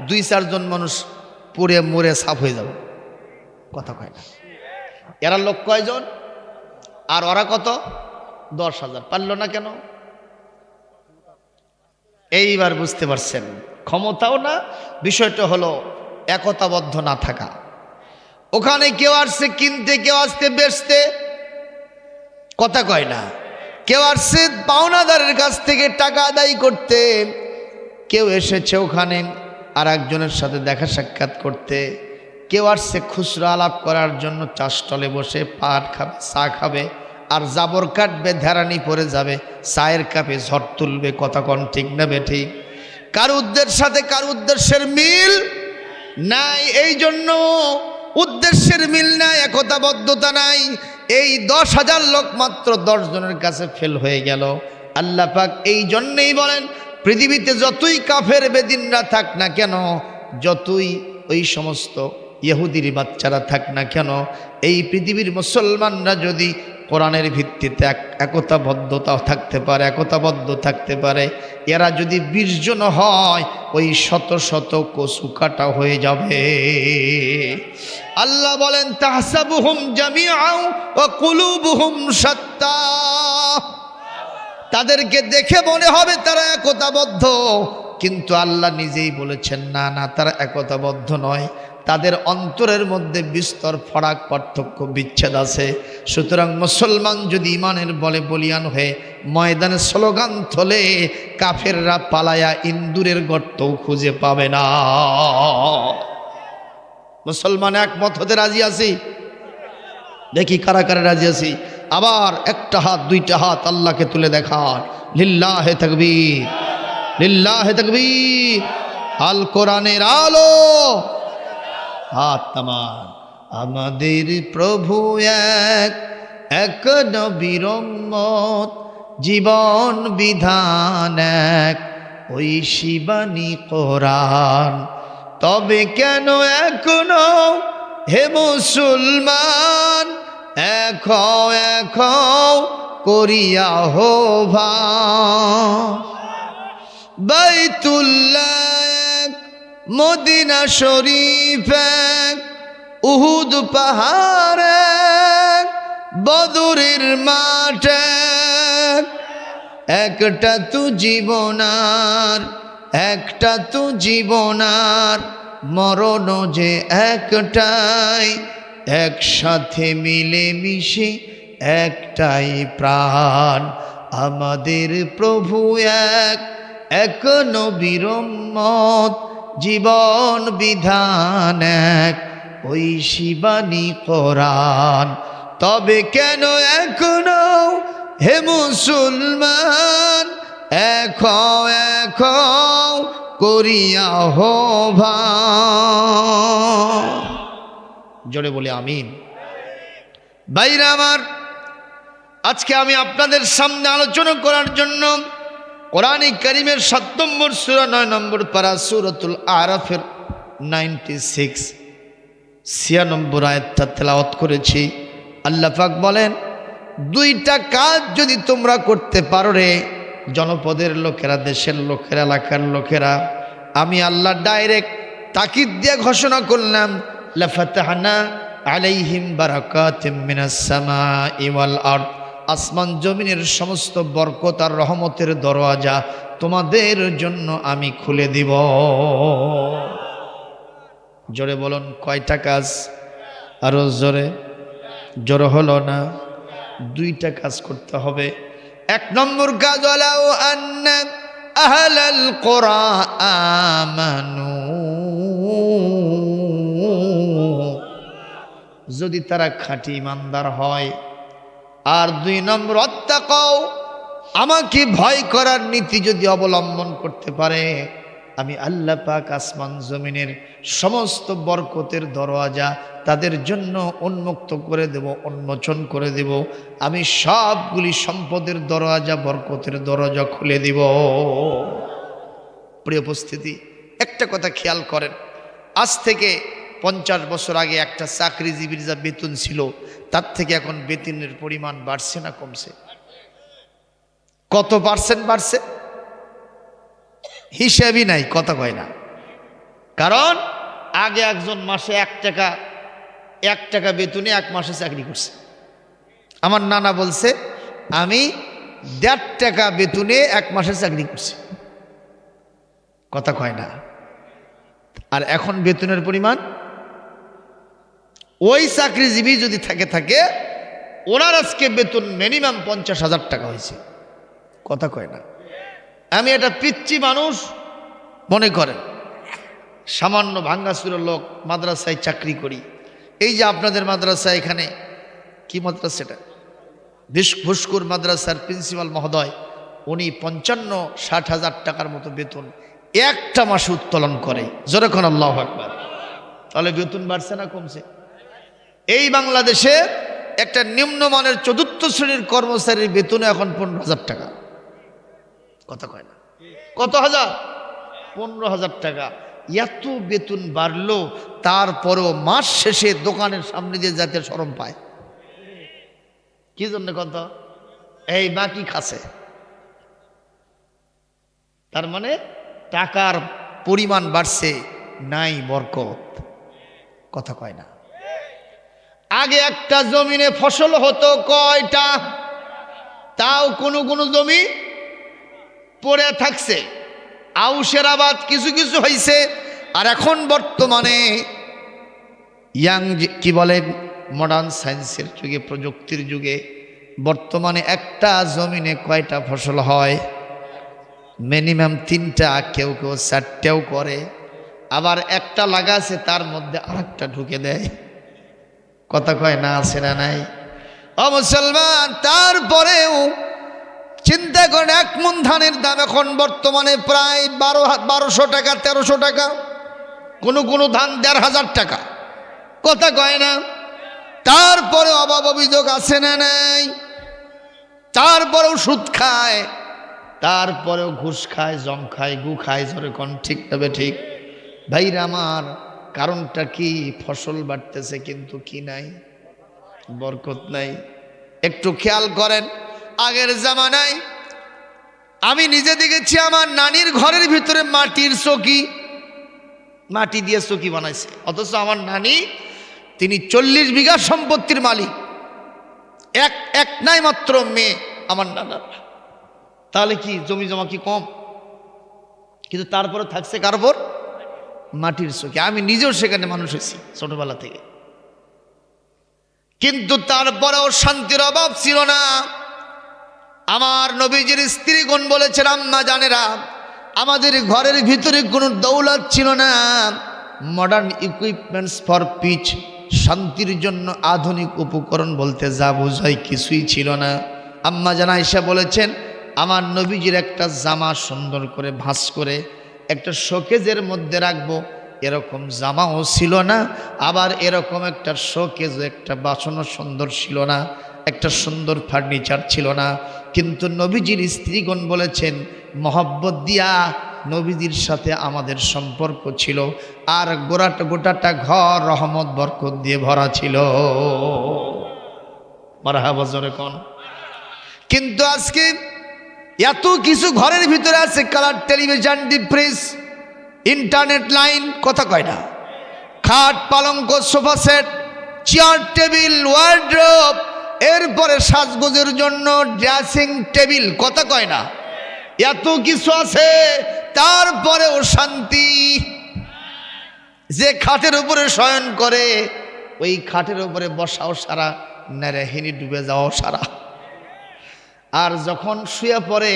2-4 জন মানুষ পুড়ে মরে সাফ হয়ে যাবে, কথা কয় না। এরা লোক কয়জন আর ওরা কত? 10,000। পারল না কেন? এইবার বুঝতে পারছেন, ক্ষমতাও না, বিষয়টা হলো একতাবদ্ধ না থাকা। ওখানে কেউ আসছে কিনতে, কেউ আসছে বেচতে, কথা কয় না। কেউ আসছে পাওনাদারের কাছ থেকে টাকা আদায় করতে, কেউ এসেছে ওখানে আর একজনের সাথে দেখা সাক্ষাৎ করতে, কেউ আসছে খুচরা আলাপ করার জন্য, চা স্টলে বসে পাট খাবে, চা খাবে, আর জাবর কাটবে, ধ্যারানি পরে যাবে, চায়ের কাপে ঝড় তুলবে, কথা কন ঠিক না বেঠিক? কার উদ্দেশ্যের সাথে কার উদ্দেশ্যের মিল নাই, এই জন্য উদ্দেশ্যের মিল নাই, একতাবদ্ধতা নাই। এই 10,000 লোক মাত্র 10 জনের কাছে ফেল হয়ে গেল। আল্লাহ পাক এই জন্যই বলেন, পৃথিবীতে যতই কাফের বেদিনরা থাক না কেন, যতই ওই সমস্ত ইহুদির বাচ্চারা থাক না কেন, এই পৃথিবীর মুসলমানরা যদি কোরআনের ভিত্তিতে একতাবদ্ধতা থাকতে পারে, একতাবদ্ধ থাকতে পারে, এরা যদি 20 জন হয়, ওই শত শত কচু কাটা হয়ে যাবে। আল্লাহ বলেন, তাহসাবুহুম জামিআন ওয়া কুলুবুহুম শাত্তা। তাদেরকে দেখে মনে হবে তারা একতাবদ্ধ, কিন্তু আল্লাহ নিজেই বলেছেন, না না, তারা একতাবদ্ধ নয়, তাদের অন্তরের মধ্যে বিস্তর ফারাক, পার্থক্য, বিচ্ছেদ আছে। সুতরাং মুসলমান যদি ইমানের বলে বলিয়ান হয়ে ময়দানে স্লোগান তোলে, কাফেররা পালায়া ইন্দুরের গর্তও খুঁজে পাবে না। মুসলমান একমত হতে রাজি আছি? দেখি কারা কারা রাজি আছি। আবার একটা হাত, 2টা হাত আল্লাহকে তুলে দেখান, লিল্লাহে তাকবীর, লিল্লাহে তাকবীর। আল কোরআনের আলো, হাত তামান। আমাদের প্রভু এক, এক নবীর উম্মত, জীবন বিধান এক, ওই শিবানী কোরআন। তবে কেন এখনো হে মুসলমান, এক করিয়া আহ্বান। বাইতুল্লাহ এক, মদিনা শরীফ এক, উহুদ পাহাড় এক, বদরের মাঠ এক। একটা তো জীবনার, একটা তো জীবনার, মরণ যে একটাই, একসাথে মিলে মিশে একটাই প্রাণ। আমাদের প্রভু এক, এক নবীর উম্মত, জীবন বিধান এক, ওই শিবানী কোরআন। তবে কেন এখনো হে মুসলমান, এক করিয়া আহ্বান। জোরে বলে আমিন। ভাইরা আমার, আজকে আমি আপনাদের সামনে আলোচনা করার জন্য কোরআনে কারীমের ৭ নম্বর সূরা ৯ নম্বর পারা সূরাতুল আরাফের 96 আয়াতটা তেলাওয়াত করেছি। আল্লাহ পাক বলেন, 2টা কাজ যদি তোমরা করতে পারো রে জনপদের লোকেরা, দেশের লোকেরা, এলাকার লোকেরা, আমি আল্লাহ ডাইরেক্ট তাকিদ দিয়ে ঘোষণা করলাম, লাফাতাহনা আলাইহিম বারাকাতিম মিনাস সামাই ওয়াল আরদ, আসমান জমিনের সমস্ত বরকত আর রহমতের দরওয়াজা তোমাদের জন্য আমি খুলে দিব। জোরে বলুন, কয়টা কাজ? আরো জোরে, জোরে হলো না? 2টা কাজ করতে হবে। 1 নম্বর কাজ, ওয়ালাউ আন্না আহলাল কুরা আমানু, যদি তারা খাঁটি ইমানদার হয়। আর 2 নম্বর, আত্তাকাও, আমাকে ভয় করার নীতি যদি অবলম্বন করতে পারে, আমি আল্লাহ পাক আসমান জমিনের সমস্ত বরকতের দরওয়াজা তাদের জন্য উন্মুক্ত করে দেব, উন্মোচন করে দেব। আমি সবগুলি সম্পদের দরওয়াজা, বরকতের দরওয়াজা খুলে দিব। প্রিয় উপস্থিতি, একটা কথা খেয়াল করেন, আজ থেকে 50 বছর আগে একটা চাকরিজীবীর যা বেতন ছিল, তার থেকে এখন বেতনের পরিমাণ বাড়ছে না কমছে? কত পার্সেন্ট বাড়ছে? হিসাবই নাই, কথা কয় না। কারণ আগে একজন মাসে 1 টাকা বেতনে 1 মাসে চাকরি করছে। আমার নানা বলছে, আমি 1.5 টাকা বেতনে 1 মাসে চাকরি করছি, কথা কয় না। আর এখন বেতনের পরিমাণ, ওই চাকরিজীবী যদি থাকে ওনার আজকে বেতন মিনিমাম 50,000 টাকা হয়েছে, কথা কয় না। আমি এটা পিচ্ছি মানুষ মনে করেন, সামান্য ভাঙ্গাচুরের লোক, মাদ্রাসায় চাকরি করি। এই যে আপনাদের মাদ্রাসা, এখানে কি মাদ্রাসাটা, ভুস্কুর মাদ্রাসার প্রিন্সিপাল মহোদয়, উনি 55-60 হাজার টাকার মতো বেতন একটা মাসে উত্তোলন করে। যখন আল্লাহু আকবার। তাহলে বেতন বাড়ছে না কমছে? এই বাংলাদেশে একটা নিম্নমানের 4র্থ শ্রেণীর কর্মচারীর বেতন এখন 15,000 টাকা, কথা কয় না? কত হাজার? 15,000 টাকা। এত বেতন বাড়লো, তারপরেও মাস শেষে দোকানের সামনে দিয়ে যেতে শরম পায়। কি জন্য? কত এই বাকি খাসে। তার মানে টাকার পরিমাণ বাড়ছে, নাই বরকত, কথা কয় না? আগে একটা জমিনে ফসল হতো কয়টা, তাও কোনো কোনো জমি পড়ে থাকছে, আউশের আবাদ কিছু কিছু হয়েছে। আর এখন বর্তমানে কি বলে, মডার্ন সায়েন্সের যুগে, প্রযুক্তির যুগে, বর্তমানে একটা জমিনে কয়টা ফসল হয়? মিনিমাম 3টা, কেউ কেউ 4টাও করে। আবার একটা লাগাছে, তার মধ্যে আরেকটা ঢুকে দেয়, কথা কয় না? আছে না নাই? ও মুসলমান, তারপরেও চিন্তা করেন, 1 মণ ধানের দাম এখন বর্তমানে প্রায় 1200 টাকা, 1300 টাকা, কোনো কোনো ধান 1,500 টাকা, কথা কয় না? তারপরে অভাব অভিযোগ আছে না নাই? তারপরেও সুদ খায়, তারপরেও ঘুষ খায়, জম খায়, গু খায়। জোরে কোন ঠিক তবে ঠিক? ভাইরা আমার, কারণটা কি? ফসল বাড়তেছে কিন্তু কি নাই? বরকত নাই। একটু খেয়াল করেন, আগের জামানায় আমি নিজে দেখেছি, আমার নানির ঘরের ভিতরে মাটির চৌকি, মাটি দিয়ে চৌকি বানাইছে। অথচ আমার নানি, তিনি 40 বিঘা সম্পত্তির মালিক, এক নাই মাত্র মেয়ে আমার নানার। তাহলে কি জমি জমা কি কম? কিন্তু তারপরে থাকছে কার উপর? মাটির চৌকি। আমি নিজেও সেখানে মানুষ হয়েছি ছোটবেলা থেকে, কিন্তু তারপরেও শান্তির অভাব ছিল না। আমার নবীজির স্ত্রীগণ বলেছেন, আম্মা জানেরা, আমাদের ঘরের ভিতরে কোনো দৌলত ছিল না। মডার্ন ইকুইপমেন্টস ফর পিচ, শান্তির জন্য আধুনিক উপকরণ বলতে যা বোঝায় কিছুই ছিল না। আম্মা জান আয়েশা বলেছেন, আমার নবীজির একটা জামা সুন্দর করে ভাঁজ করে একটা শোকেজের মধ্যে রাখবো, এরকম জামাও ছিল না। আবার এরকম একটা শোকেজ, একটা বাসনও সুন্দর ছিল না। একটা সুন্দর ফার্নিচার ছিল না, কিন্তু নবীজির স্ত্রীগণ বলেছেন মহব্বত দিয়া নবীজির সাথে আমাদের সম্পর্ক ছিল, আর গোটাটা ঘর রহমত বরকত দিয়ে ভরা ছিল। মারহাবা জোরে কোন। কিন্তু আজকে এত কিছু ঘরের ভিতরে আছে, colour television, deep fridge, internet line, কথা কয় না, খাট পালঙ্ক sofa set, chair table, wardrobe, এরপরে সাজগোজের জন্য ড্রেসিং টেবিল, কথা কয় না, এত কিছু আছে, তারপরেও শান্তি। যে খাটের উপরে শয়ন করে ওই খাটের উপরে বসাও সারা, নেরেহিনী ডুবে যাওয়াও সারা। আর যখন শুয়ে পড়ে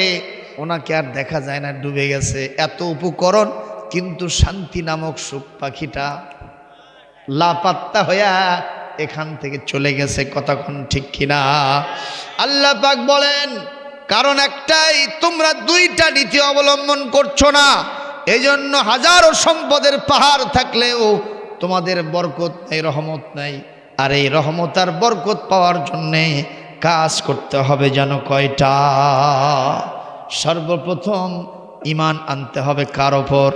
ওনাকে আর দেখা যায় না, ডুবে গেছে। এত উপকরণ, কিন্তু শান্তি নামক সুখ পাখিটা লাপাত্তা হইয়া এখান থেকে চলে গেছে, কতক্ষণ ঠিক কিনা? আল্লাহ পাক বলেন কারণ একটাই, তোমরা দুইটা নীতি অবলম্বন করছো না, এই জন্য হাজারো সম্পদের পাহাড় থাকলেও তোমাদের বরকত নাই, রহমত নাই। আর এই রহমত আর বরকত পাওয়ার জন্যে কাজ করতে হবে যেন কয়টা? সর্বপ্রথম ঈমান আনতে হবে কার ওপর?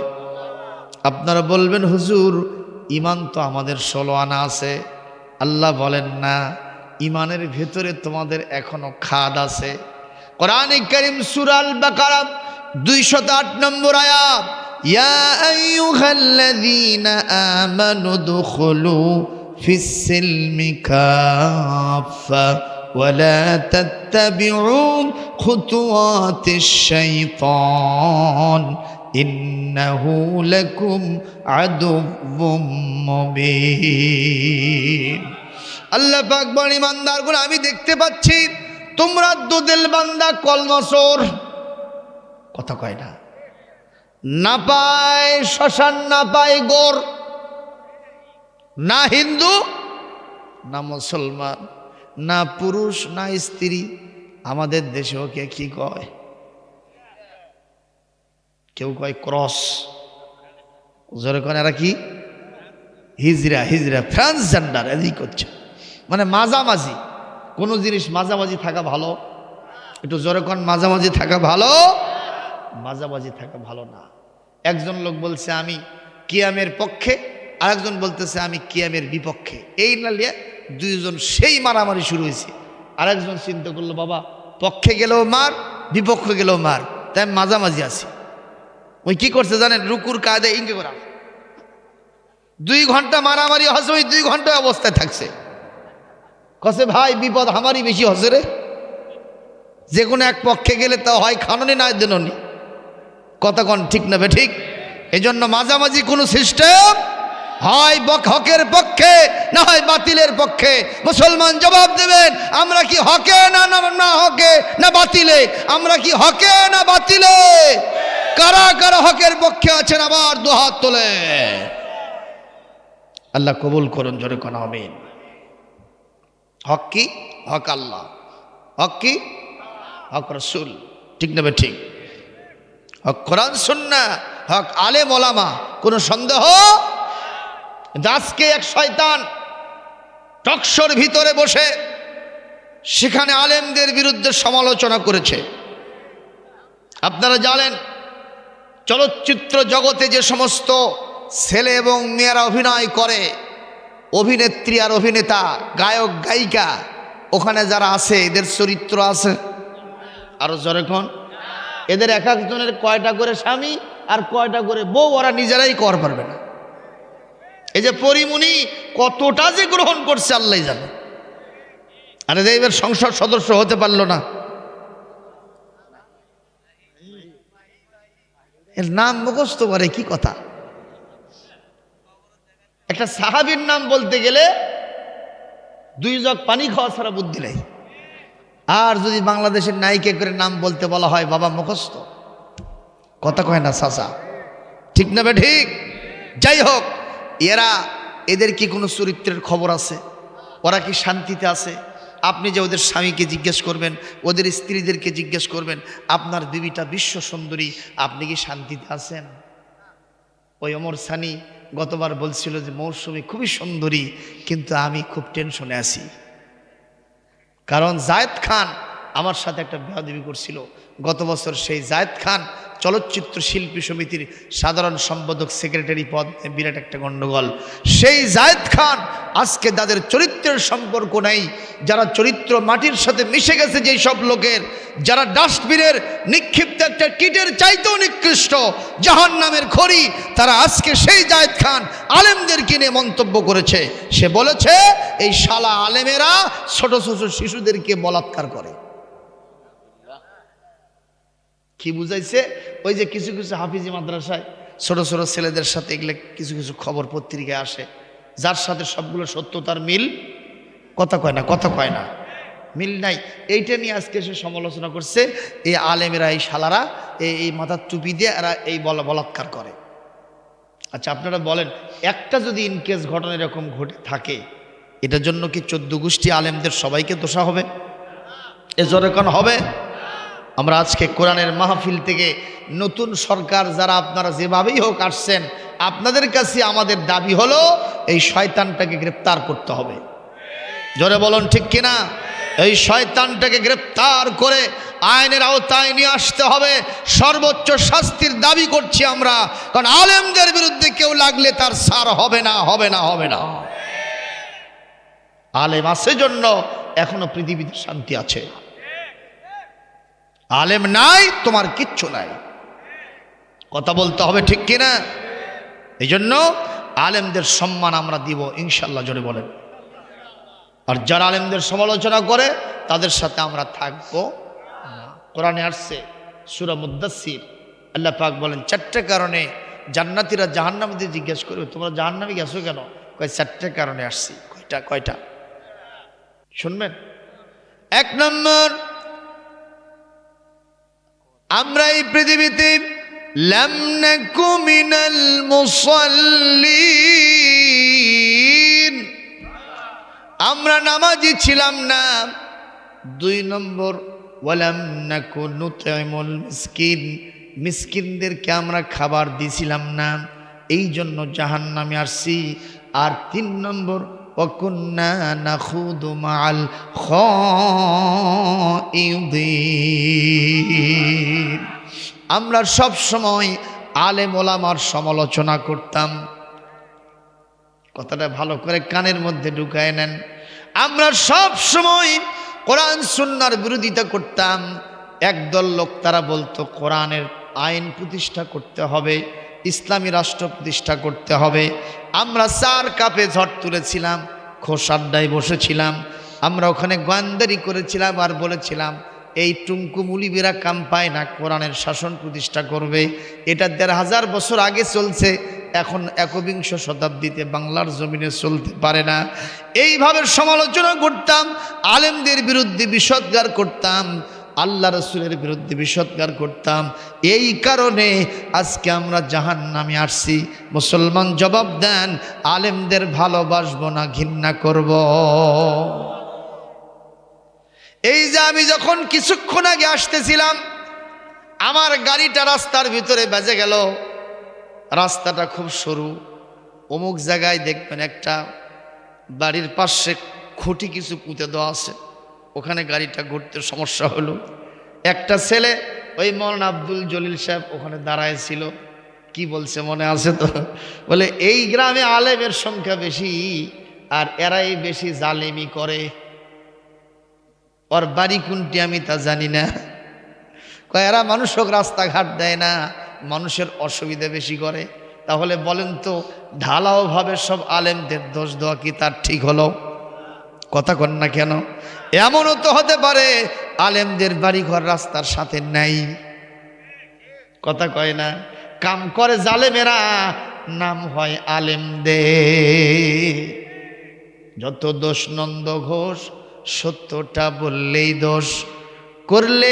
আপনারা বলবেন হুজুর ঈমান তো আমাদের 16 আনা আছে। আল্লাহ বলেন না, ঈমানের ভেতরে তোমাদের এখনো খাদ আছে। কোরআনে কারীম সূরা আল বাকারা 208 নম্বর আয়াত, ইয়া আইয়ুহাল্লাযীনা আমানু দুখুলু ফিস সিলমি কাফা ওয়ালা তাত্তাবিউ খুতুওয়াতিশ শাইতান ইন্নাহু লাকুম আদুউম মুবিন। আল্লাহ পাক বলেন ইমানদারগণ, আমি দেখতে পাচ্ছি তোমরা দুদিল বান্দা, কলমসর, কথা কয় না, না পায় শ্মশান, না পায় গোর, না হিন্দু, না মুসলমান, না পুরুষ, না স্ত্রী। আমাদের দেশে ওকে কি কয়? কেউ কয় ক্রস, জোরে কয় এরা কি হিজরা, হিজরা ট্রান্সজেন্ডার, এদিক করছে, মানে মাঝামাঝি। কোনো জিনিস মাঝামাঝি থাকা ভালো, একটু জোরে কন, মাঝামাঝি থাকা ভালো, মাঝামাঝি থাকা ভালো না। একজন লোক বলছে আমি কিয়ামের পক্ষে, আরেকজন বলতেছে আমি কিয়ামের বিপক্ষে। এই না লিয়ে দুইজন সেই মারামারি শুরু হয়েছে। আরেকজন চিন্তা করলো বাবা পক্ষে গেলেও মার, বিপক্ষে গেলেও মার, তাই আমি মাঝামাঝি আছি। ওই কি করছে জানেন? রুকুর কায়দা ইঙ্গে করা, 2 ঘন্টা মারামারি হসে, ওই 2 ঘন্টা অবস্থায় থাকছে। কসে ভাই বিপদ আমারই বেশি হসে রে, যে কোনো এক পক্ষে গেলে তা হয় খাননি না দেননি, কতক্ষণ ঠিক না বে ঠিক? এই জন্য মাঝামাঝি কোনো সিস্টেম হয় হকের পক্ষে, না হয় বাতিলের পক্ষে। মুসলমান জবাব দেবেন, আমরা কি হকে না হকে না বাতিলে? আমরা কি হকে না বাতিলে? কারা কারা হকের পক্ষে আছেন আবার দুহাত তোলে। আল্লাহ কবুল করুন, জোরে কোন আমিন। হক কি? হক আল্লাহ। হক কি? হক রাসূল, ঠিক না ঠিক? হক কোরআন সুন্নাহ, হক আলেম ওলামা, কোনো সন্দেহ। আজকে এক শয়তান টকশোর ভিতরে বসে সেখানে আলেমদের বিরুদ্ধে সমালোচনা করেছে। আপনারা জানেন চলচ্চিত্র জগতে যে সমস্ত ছেলে এবং মেয়েরা অভিনয় করে, অভিনেত্রী আর অভিনেতা, গায়ক গায়িকা, ওখানে যারা আছে এদের চরিত্র আছে। আরো জোরে কোন, এদের এক একজনের কয়টা করে স্বামী আর কয়টা করে বউ, ওরা নিজেরাই কর পারবে না। এই যে পরিমণি কতটা যে গ্রহণ করছে আল্লাহ জানে। আরে এবার সংসদ সদস্য হতে পারলো না, এর নাম মুখস্থ করে কি কথা? একটা সাহাবীর নাম বলতে গেলে 2 জগ পানি খাওয়া ছাড়া বুদ্ধি নেই। আর যদি বাংলাদেশের নায়িকা করে নাম বলতে বলা হয়, বাবা মুখস্থ, কথা কয় না চাচা, ঠিক না বে ঠিক? যাই হোক, এদের কি কোনো চরিত্রের খবর আছে? ওরা কি শান্তিতে আছে? আপনি যে ওদের স্বামীকে জিজ্ঞেস করবেন, ওদের স্ত্রীদেরকে জিজ্ঞেস করবেন, আপনার বিবিটা বিশ্ব সুন্দরী, আপনি কি শান্তিতে আছেন? ওই ওমর সানি গতবার বলছিল যে মৌসুমী খুবই সুন্দরী, কিন্তু আমি খুব টেনশনে আছি। কারণ জায়েদ খান আমার সাথে একটা বেয়াদবি করছিল গত বছর। সেই জায়েদ খান চলচ্চিত্র শিল্পী সমিতির সাধারণ সম্পাদক, সেক্রেটারি পদ, বিরাট একটা গণ্ডগোল। সেই জায়েদ খান আজকে যাদের চরিত্রের সম্পর্ক নেই, যারা চরিত্র মাটির সাথে মিশে গেছে, যেই সব লোকের, যারা ডাস্টবিনের নিক্ষিপ্ত একটা কিটের চাইতেও নিকৃষ্ট, জাহান্নামের খড়ি, তারা আজকে সেই জায়েদ খান আলেমদেরকে নিয়ে মন্তব্য করেছে। সে বলেছে এই শালা আলেমেরা ছোট ছোট শিশুদেরকে বলাৎকার করে। কি বুঝাইছে? ওই যে কিছু কিছু হাফিজি মাদ্রাসায় ছোট ছোট ছেলেদের সাথে এগুলো কিছু কিছু খবর পত্রিকায় আসে, যার সাথে সবগুলো সত্যতার মিল, কথা কয় না, মিল নাই। এইটা নিয়ে আজকে সে সমালোচনা করছে, এই আলেমেরা, এই শালারা এই মাথার টুপি দিয়ে এরা এই বলাৎকার করে। আচ্ছা আপনারা বলেন, একটা যদি ইনকেস ঘটনা এরকম ঘটে থাকে, এটার জন্য কি 14 গোষ্ঠী আলেমদের সবাইকে দোষা হবে? এ জোরে কোন হবে? আমরা আজকে কোরআনের মাহফিল থেকে নতুন সরকার যারা আপনারা যেভাবেই হোক আসছেন, আপনাদের কাছে আমাদের দাবি হলো এই শয়তানটাকে গ্রেপ্তার করতে হবে। জোরে বলুন ঠিক কিনা? এই শয়তানটাকে গ্রেপ্তার করে আইনের আওতায় নিয়ে আসতে হবে। সর্বোচ্চ শাস্তির দাবি করছি আমরা, কারণ আলেমদের বিরুদ্ধে কেউ লাগলে তার ছাড় হবে না, হবে না, হবে না। আলেম আছে জন্য এখনো পৃথিবীতে শান্তি আছে। আলেম নাই, তোমার কিচ্ছু নাই। কথা বলতে হবে ঠিক কিনা? এই জন্য আলেমদের সম্মান আমরা দিব ইনশাল্লাহ, জোরে বলেন। আর যারা আলেমদের সমালোচনা করে তাদের সাথে আমরা থাকবো না। কোরআনে আসছে সূরা মুদ্দাসসির, আল্লাহ পাক বলেন 4টে কারণে জান্নাতীরা জাহান্নামীদের জিজ্ঞেস করবে তোমরা জাহান্নামে গেছো কেন? কয় 4টে কারণে আসছি। কয়টা শুনবেন? 1 নম্বর, আমরা এই পৃথিবীতে লাম নাকু মিনাল মুসাল্লিন, আমরা নামাজি ছিলাম না। 2 নম্বর, ওয়ালাম নাকু নুতইমুল মিসকিন, মিসকিনদেরকে আমরা খাবার দিছিলাম না, এই জন্য জাহান্নামে আসছি। আর 3 নম্বর, ওয়াকুন্না নাখুদু মাআল খাইদিন, আমরা সব সময় আলেম ওলামার সমালোচনা করতাম। কথাটা ভালো করে কানের মধ্যে ঢুকায় নেন। আমরা সব সময় কোরআন সুন্নাহর বিরোধিতা করতাম। একদল লোক তারা বলতো কোরআনের আইন প্রতিষ্ঠা করতে হবে, ইসলামী রাষ্ট্র প্রতিষ্ঠা করতে হবে। আমরা 4 কাপে ঝড় তুলেছিলাম, খোসাড্ডায় বসেছিলাম, আমরা ওখানে গোয়েন্দারি করেছিলাম আর বলেছিলাম এই টুঙ্কু মুলিবেরা কাম পায় না, কোরআনের শাসন প্রতিষ্ঠা করবে। এটা 1500 বছর আগে চলছে, এখন 21 শতাব্দীতে বাংলার জমিনে চলতে পারে না। এইভাবে সমালোচনা করতাম, আলেমদের বিরুদ্ধে বিষোদ্গার করতাম, আল্লাহ রসুলের বিরুদ্ধে বিষোদ্গার করতাম। এই কারণে আজকে আমরা জাহান্নামে আসছি। মুসলমান জবাব দেন, আলেমদের ভালোবাসবো না ঘৃণা করব? এই যে আমি যখন কিছুক্ষণ আগে আসতেছিলাম, আমার গাড়িটা রাস্তার ভিতরে বেজে গেল। রাস্তাটা খুব সরু, অমুক জায়গায় দেখবেন একটা বাড়ির পাশে খুঁটি কিছু পুঁতে দেওয়া আছে, ওখানে গাড়িটা ঘুরতে সমস্যা হলো। একটা ছেলে, ওই মৌলানা আব্দুল জলিল সাহেব ওখানে দাঁড়ায় ছিল। কি বলছে মনে আছে তো? বলে এই গ্রামে আলেমের সংখ্যা বেশি আর এরাই বেশি জালেমি করে। ওর বাড়ি কোনটি আমি তা জানি না। কয় এরা মানুষক রাস্তাঘাট দেয় না, মানুষের অসুবিধা বেশি করে। তাহলে বলেন তো, ঢালাওভাবে সব আলেমদের দোষ দেওয়া কি তার ঠিক হলো? কথা কন না কেন? এমনও তো হতে পারে আলেমদের বাড়িঘর রাস্তার সাথে নাই। কথা কয় না? কাম করে জালেমেরা, নাম হয় আলেমদের। যত দোষ নন্দ ঘোষ, সত্যটা বললেই দোষ, করলে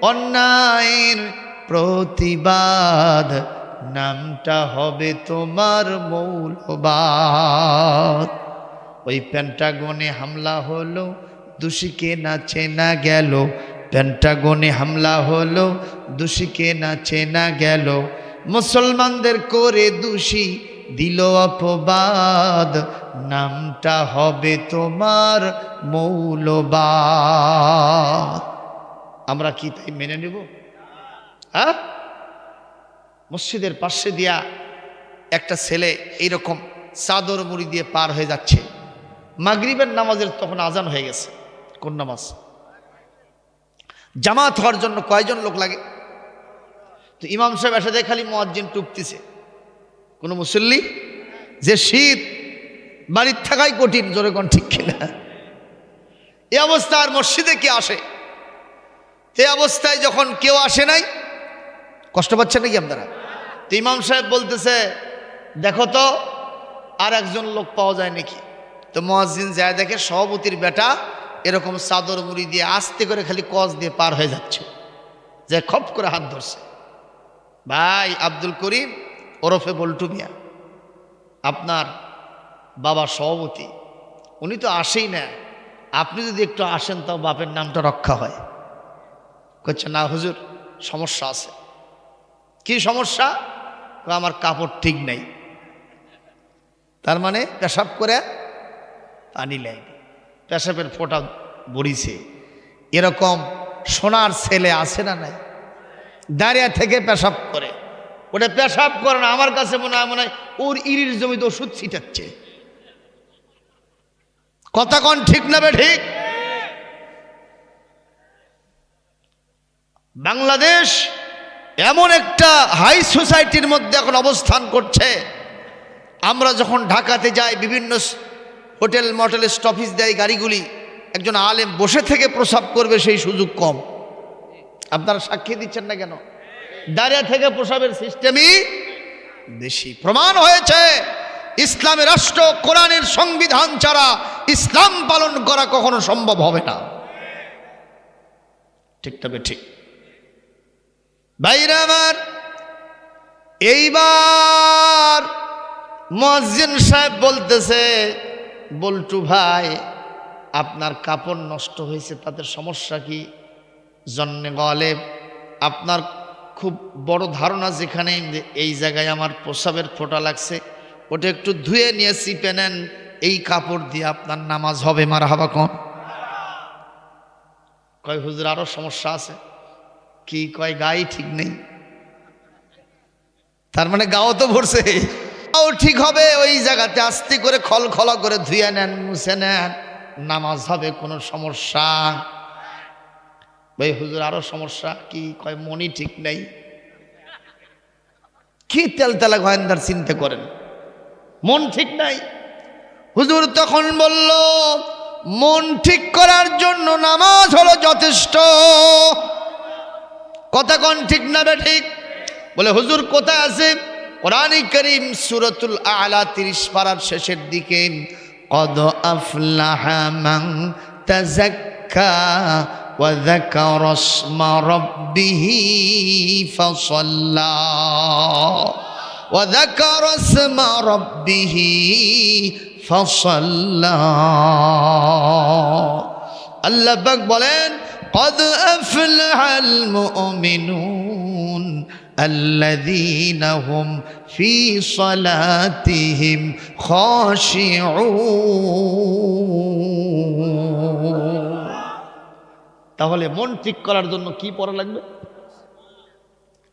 অন্যায়ের প্রতিবাদ, নামটা হবে তোমার মৌলবাদ। ওই পেন্টাগনে হামলা হলো, দোষীকে নাচে না গেল। পেন্টাগনে হামলা হলো, দোষীকে নাচে না গেল। মুসলমানদের করে দোষী দিল অপবাদ, নামটা হবে তোমার মৌলবাদ। আমরা কি তাই মেনে নেব? হ্যাঁ, মসজিদের পাশে দিয়া একটা ছেলে এইরকম চাদর মুড়ি দিয়ে পার হয়ে যাচ্ছে। মাগরিবের নামাজের তখন আজান হয়ে গেছে। কোন নামাজ? জামাত হওয়ার জন্য কয়জন লোক লাগে? তো ইমাম সাহেব এসে দেখে খালি মুয়াজ্জিন টুকতেছে, কোনো মুসল্লি। যে শীত, বাড়ির থাকাই কঠিন, জোরে কোন ঠিক কিনা? এই অবস্থা আর মসজিদে কে আসে? এই অবস্থায় যখন কেউ আসে নাই, কষ্ট পাচ্ছেন নাকি আপনারা? তো ইমাম সাহেব বলতেছে, দেখো তো আর একজন লোক পাওয়া যায় নাকি। তো মুয়াজ্জিন যায় দেখে সভাপতির বেটা এরকম চাদর মুড়ি দিয়ে আস্তে করে খালি কস দিয়ে পার হয়ে যাচ্ছে। যে খপ করে হাত ধরছে, ভাই আব্দুল করিম ওরফে বল্টু মিয়া, আপনার বাবা সভাপতি, উনি তো আসেই না, আপনি যদি একটু আসেন তাও বাপের নামটা রক্ষা হয়। করছে না হুজুর, সমস্যা আছে। কি সমস্যা? আমার কাপড় ঠিক নাই। তার মানে পেশাব করে পানি লাইনি, পেশাবের ফোঁটা বড়িছে। এরকম সোনার ছেলে আছে না নাই? দাঁড়িয়ে থেকে পেশাব করে। ওটা পেশাব করে না, আমার কাছে মনে হয় ওর ইরির জমিতে ওষুধ ছিটাচ্ছে। কথা কোন ঠিক না বে ঠিক? বাংলাদেশ এমন একটা হাই সোসাইটির মধ্যে এখন অবস্থান করছে। আমরা যখন ঢাকাতে যাই, বিভিন্ন হোটেল মটেল স্টপেজ দেয় গাড়িগুলি, একজন আলেম বসে থেকে প্রসাব করবে সেই সুযোগ কম। আপনারা সাক্ষী দিচ্ছেন না কেন? দাঁড়িয়ে থেকে প্রসাবের সিস্টেমই বেশি। প্রমাণ হয়েছে ইসলামের রাষ্ট্র, কোরআনের সংবিধান ছাড়া ইসলাম পালন করা কখনো সম্ভব হবে না। ঠিক তবে ঠিক ভাইরা আমার, এইবার মুয়াজ্জিন সাহেব বলতেছে, বল্টু ভাই আপনার কাপড় নষ্ট হয়েছে, তাতে সমস্যা কি? জন্নে গালেব, আপনার খুব বড় ধারণা যেখানে এই জায়গায় আমার প্রসাবের ফোঁটা লাগছে, ওটা একটু ধুয়ে নিয়ে চিপে নেন, এই কাপড় দিয়ে আপনার নামাজ হবে। মারহাবা কোন? কয় হুজুর আরো সমস্যা আছে। কি কয়? গায়ে ঠিক নেই। তার মানে গাও তো ভরছে, গাও ঠিক হবে। ওই জায়গাতে আস্তে করে খলখলা করে ধুয়ে নেন, মুছে নেন, নামাজ হবে, কোনো সমস্যা। ভাই হুজুর আরো সমস্যা কি? কয় মনই ঠিক নেই। কি তেলতেলা গোয়েন্দার চিন্তা করেন, মন ঠিক নাই। হুজুর তখন বলল, মন ঠিক করার জন্য নামাজ হলো যথেষ্ট। কথা কোন ঠিক না বে ঠিক? বলে হুজুর কোথায় আছে? কোরআনে কারীম সূরাতুল আ'লা 30 পারার শেষের দিকে, কদ আফলাহা মান তাযাক্কা ওয়া যাকারা ইসমা রাব্বিহি ফাসাল্লা ওয়া যাকারা ইসমা রাব্বিহি ফাসাল্লা। আল্লাহ পাক বলেন, قد أفلح المؤمنون الذين هم في صلاتهم خاشعون। তাহলে মন ঠিক করার জন্য কি পড়া লাগবে?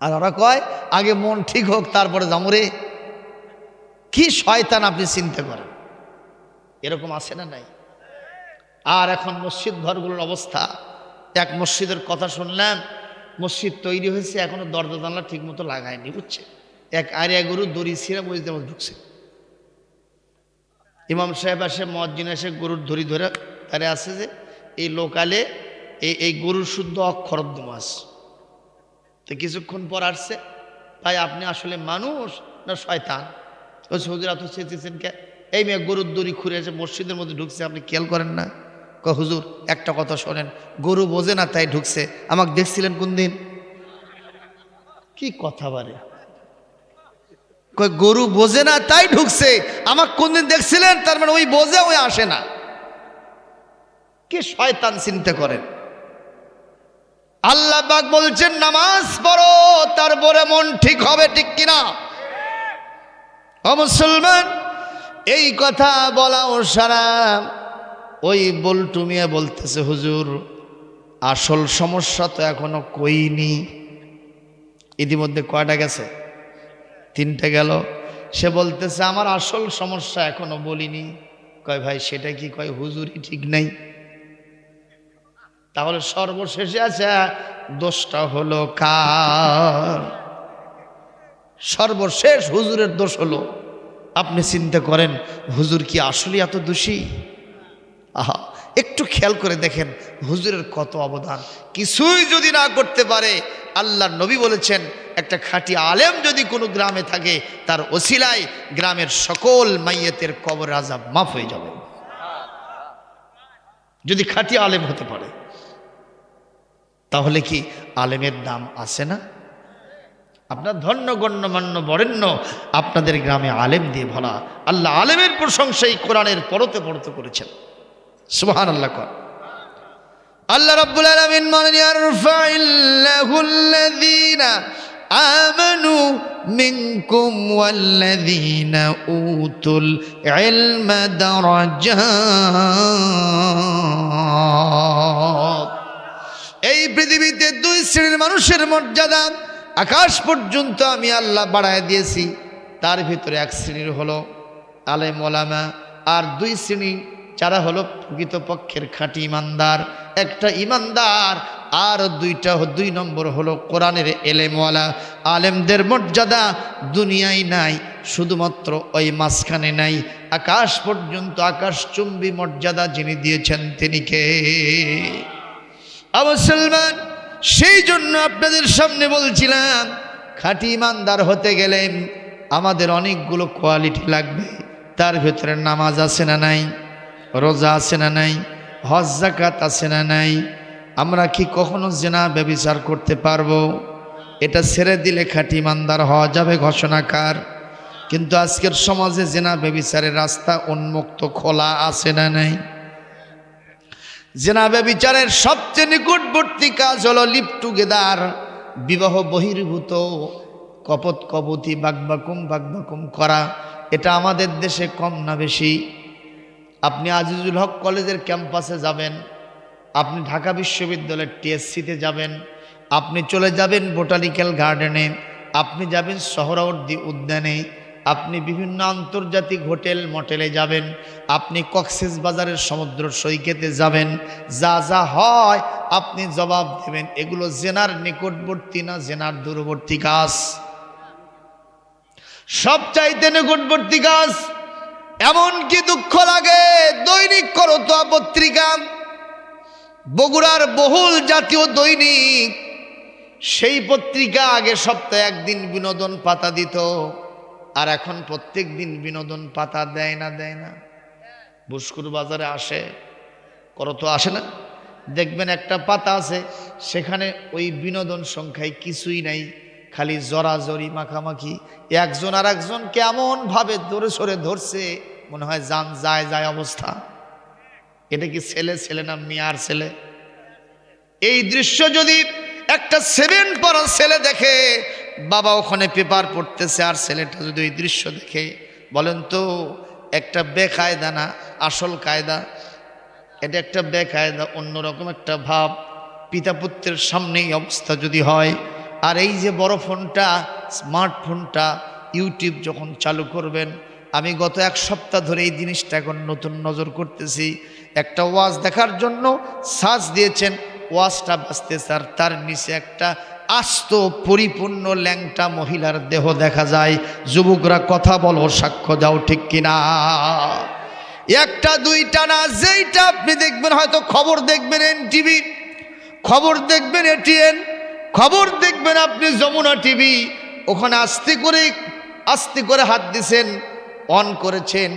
আর ওরা কয় আগে মন ঠিক হোক তারপরে জামরে। কি শয়তান আপনি চিন্তা করেন, এরকম আছে না নাই? আর এখন মসজিদ ঘরগুলোর অবস্থা, এক মসজিদের কথা শুনলাম, মসজিদ তৈরি হয়েছে, এখনো দরজা জানলা ঠিক মতো লাগায়নি, বুঝছে? এক আরিয়া গরু দড়ি ছিঁড়ে মসজিদের মধ্যে ঢুকছে। ইমাম সাহেব আসে, মুয়াজ্জিন এসে গরুর দড়ি ধরে তারে আছে যে এই লোকালে এই গরুর শুদ্ধ অক্ষরদ্দ মাস। তো কিছুক্ষণ পর আসছে, ভাই আপনি আসলে মানুষ না শয়তান? ওই হুজুর এত চেঁচেছেন কে? এই মেয়ে গরুর দড়ি খুঁড়ে এসে মসজিদের মধ্যে ঢুকছে, আপনি খেয়াল করেন না? হুজুর একটা কথা শোনেন, গরু বোঝে না তাই ঢুকছে, আমাকে দেখছিলেন কোন দিন? কি কথা বলে? গরু বোঝে না তাই ঢুকছে, আমাকে কোন দিন দেখছিলেন? তার মানে ওই বোঝে, ওই আসে না। কি শয়তান চিন্তা করেন। আল্লাহ পাক বলছেন নামাজ পড়ো, তারপরে মন ঠিক হবে, ঠিক কিনা? ও মুসলমান, এই কথা বলা ও সারা ওই বল্টু মিয়া বলতেছে, হুজুর আসল সমস্যা তো এখনো কইনি। ইতিমধ্যে কয়টা গেছে? 3টে গেল। সে বলতেছে আমার আসল সমস্যা এখনো বলিনি। কয় ভাই সেটা কি? কয় হুজুরই ঠিক নাই। তাহলে সর্বশেষে আছে দোষটা হলো কার? সর্বশেষ হুজুরের দোষ হলো। আপনি চিন্তা করেন হুজুর কি আসলে এত দোষী? আহা, একটু খেয়াল করে দেখেন হুজুরের কত অবদান। কিছুই যদি না করতে পারে, আল্লাহর নবী বলেছেন একটা খাঁটি আলেম যদি কোনো গ্রামে থাকে তার ওসিলায় গ্রামের সকল মাইয়াতের কবর আযাব মাফ হয়ে যাবে, যদি খাঁটি আলেম হতে পারে। তাহলে কি আলেমের দাম আছে না? আপনার ধন্য গণ্যমান্য বরেণ্য আপনাদের গ্রামে আলেম দিয়ে ভরা। আল্লাহ আলেমের প্রশংসা এই কোরআনের পরতে পরতে করেছেন। সুবহানাল্লাহ। কর আল্লাহ রাব্বুল আলামিন বলেন, ইয়ারফাইল্লাহুল্লাযীনা আমানু মিনকুম ওয়াল্লাযীনা উতুল ইলমা দারাজাত। এই পৃথিবীতে 2 শ্রেণীর মানুষের মর্যাদা আকাশ পর্যন্ত আমি আল্লাহ বাড়ায় দিয়েছি। তার ভিতরে 1 শ্রেণীর হলো আলেম ওলামা, আর 2 শ্রেণী যারা হলো প্রকৃতপক্ষের খাঁটি ইমানদার। একটা ইমানদার, আর 2 নম্বর হলো কোরআনের এলেমওয়ালা। আলেমদের মর্যাদা দুনিয়ায় নাই, শুধুমাত্র ওই মাঝখানে নাই, আকাশ পর্যন্ত আকাশচুম্বী মর্যাদা যিনি দিয়েছেন তিনি কে? মুসলমান, সেই জন্য আপনাদের সামনে বলছিলাম খাঁটি ইমানদার হতে গেলে আমাদের অনেকগুলো কোয়ালিটি লাগবে। তার ভেতরে নামাজ আছে না নাই? রোজা আছে না নাই? হজ যাকাত আছে না নাই? আমরা কি কখনো জিনা ব্যভিচার করতে পারবো? এটা ছেড়ে দিলে খাঁটি ইমানদার হওয়া যাবে ঘোষণাকার। কিন্তু আজকের সমাজে জিনা ব্যভিচারের রাস্তা উন্মুক্ত খোলা আছে না নাই? জিনা ব্যভিচারের সবচেয়ে নিকটবর্তী কাজ হলো লিভ টুগেদার, বিবাহ বহির্ভূত কপত কবতি বাগবাকুম করা। এটা আমাদের দেশে কম না বেশি? আপনি আজিজুল হক কলেজের ক্যাম্পাসে যাবেন, আপনি ঢাকা বিশ্ববিদ্যালয়ের টিএসসিতে যাবেন, আপনি চলে যাবেন বোটানিক্যাল গার্ডেনে, আপনি যাবেন সোহরাওয়ার্দী উদ্যানে, আপনি বিভিন্ন আন্তর্জাতিক হোটেল মটেলে যাবেন, আপনি কক্সবাজারের সমুদ্র সৈকতে যাবেন, যা যা হয় আপনি জবাব দেবেন এগুলো জেনার নিকটবর্তী না জেনার দূরবর্তী কাজ? সবচাইতে নিকটবর্তী কাজ। এমনকি দুঃখ লাগে, দৈনিক করতোয়া পত্রিকা, বগুড়ার বহুল জাতীয় দৈনিক, সেই পত্রিকা আগে সপ্তাহে 1 দিন বিনোদন পাতা দিত, আর এখন প্রত্যেক দিন বিনোদন পাতা দেয় না? বুস্কুর বাজারে আসে, করতোয়া আসে না? দেখবেন একটা পাতা আছে, সেখানে ওই বিনোদন সংখ্যায় কিছুই নাই, খালি জড়াজড়ি মাখামাখি। একজন আর একজনকে এমন ভাবে ধরে সরে ধরছে মনে হয় জান যায় অবস্থা। এটা কি ছেলে না মিয়ার ছেলে? এই দৃশ্য যদি একটা 7 পড়া ছেলে দেখে, বাবা ওখানে পেপার পড়তেছে, আর ছেলেটা যদি এই দৃশ্য দেখে, বলেন তো একটা বেকায়দা না আসল কায়দা? এটা একটা বেকায়দা, অন্যরকম একটা ভাব। পিতা পুত্রের সামনে এই অবস্থা যদি হয়, আর এই যে বড় ফোনটা, স্মার্টফোনটা, ইউটিউব যখন চালু করবেন, আমি গত 1 সপ্তাহ ধরে এই জিনিসটা এখন নতুন নজর করতেছি। একটা ওয়াজ দেখার জন্য সার্চ দিয়েছেন, ওয়াজটা বাজতেছে, আর তার নিচে একটা আস্ত পরিপূর্ণ ল্যাংটা মহিলার দেহ দেখা যায়। যুবকরা কথা বলো, সাক্ষ্য দাও, ঠিক কিনা? একটা 2টা না, যেইটা আপনি দেখবেন, হয়তো খবর দেখবেন এনটিভি, খবর দেখবেন এটিএন, খবর দেখবেন আপনি যমুনা টিভি, ওখানে আস্তে করে হাত দিছেন, অন করেছেন,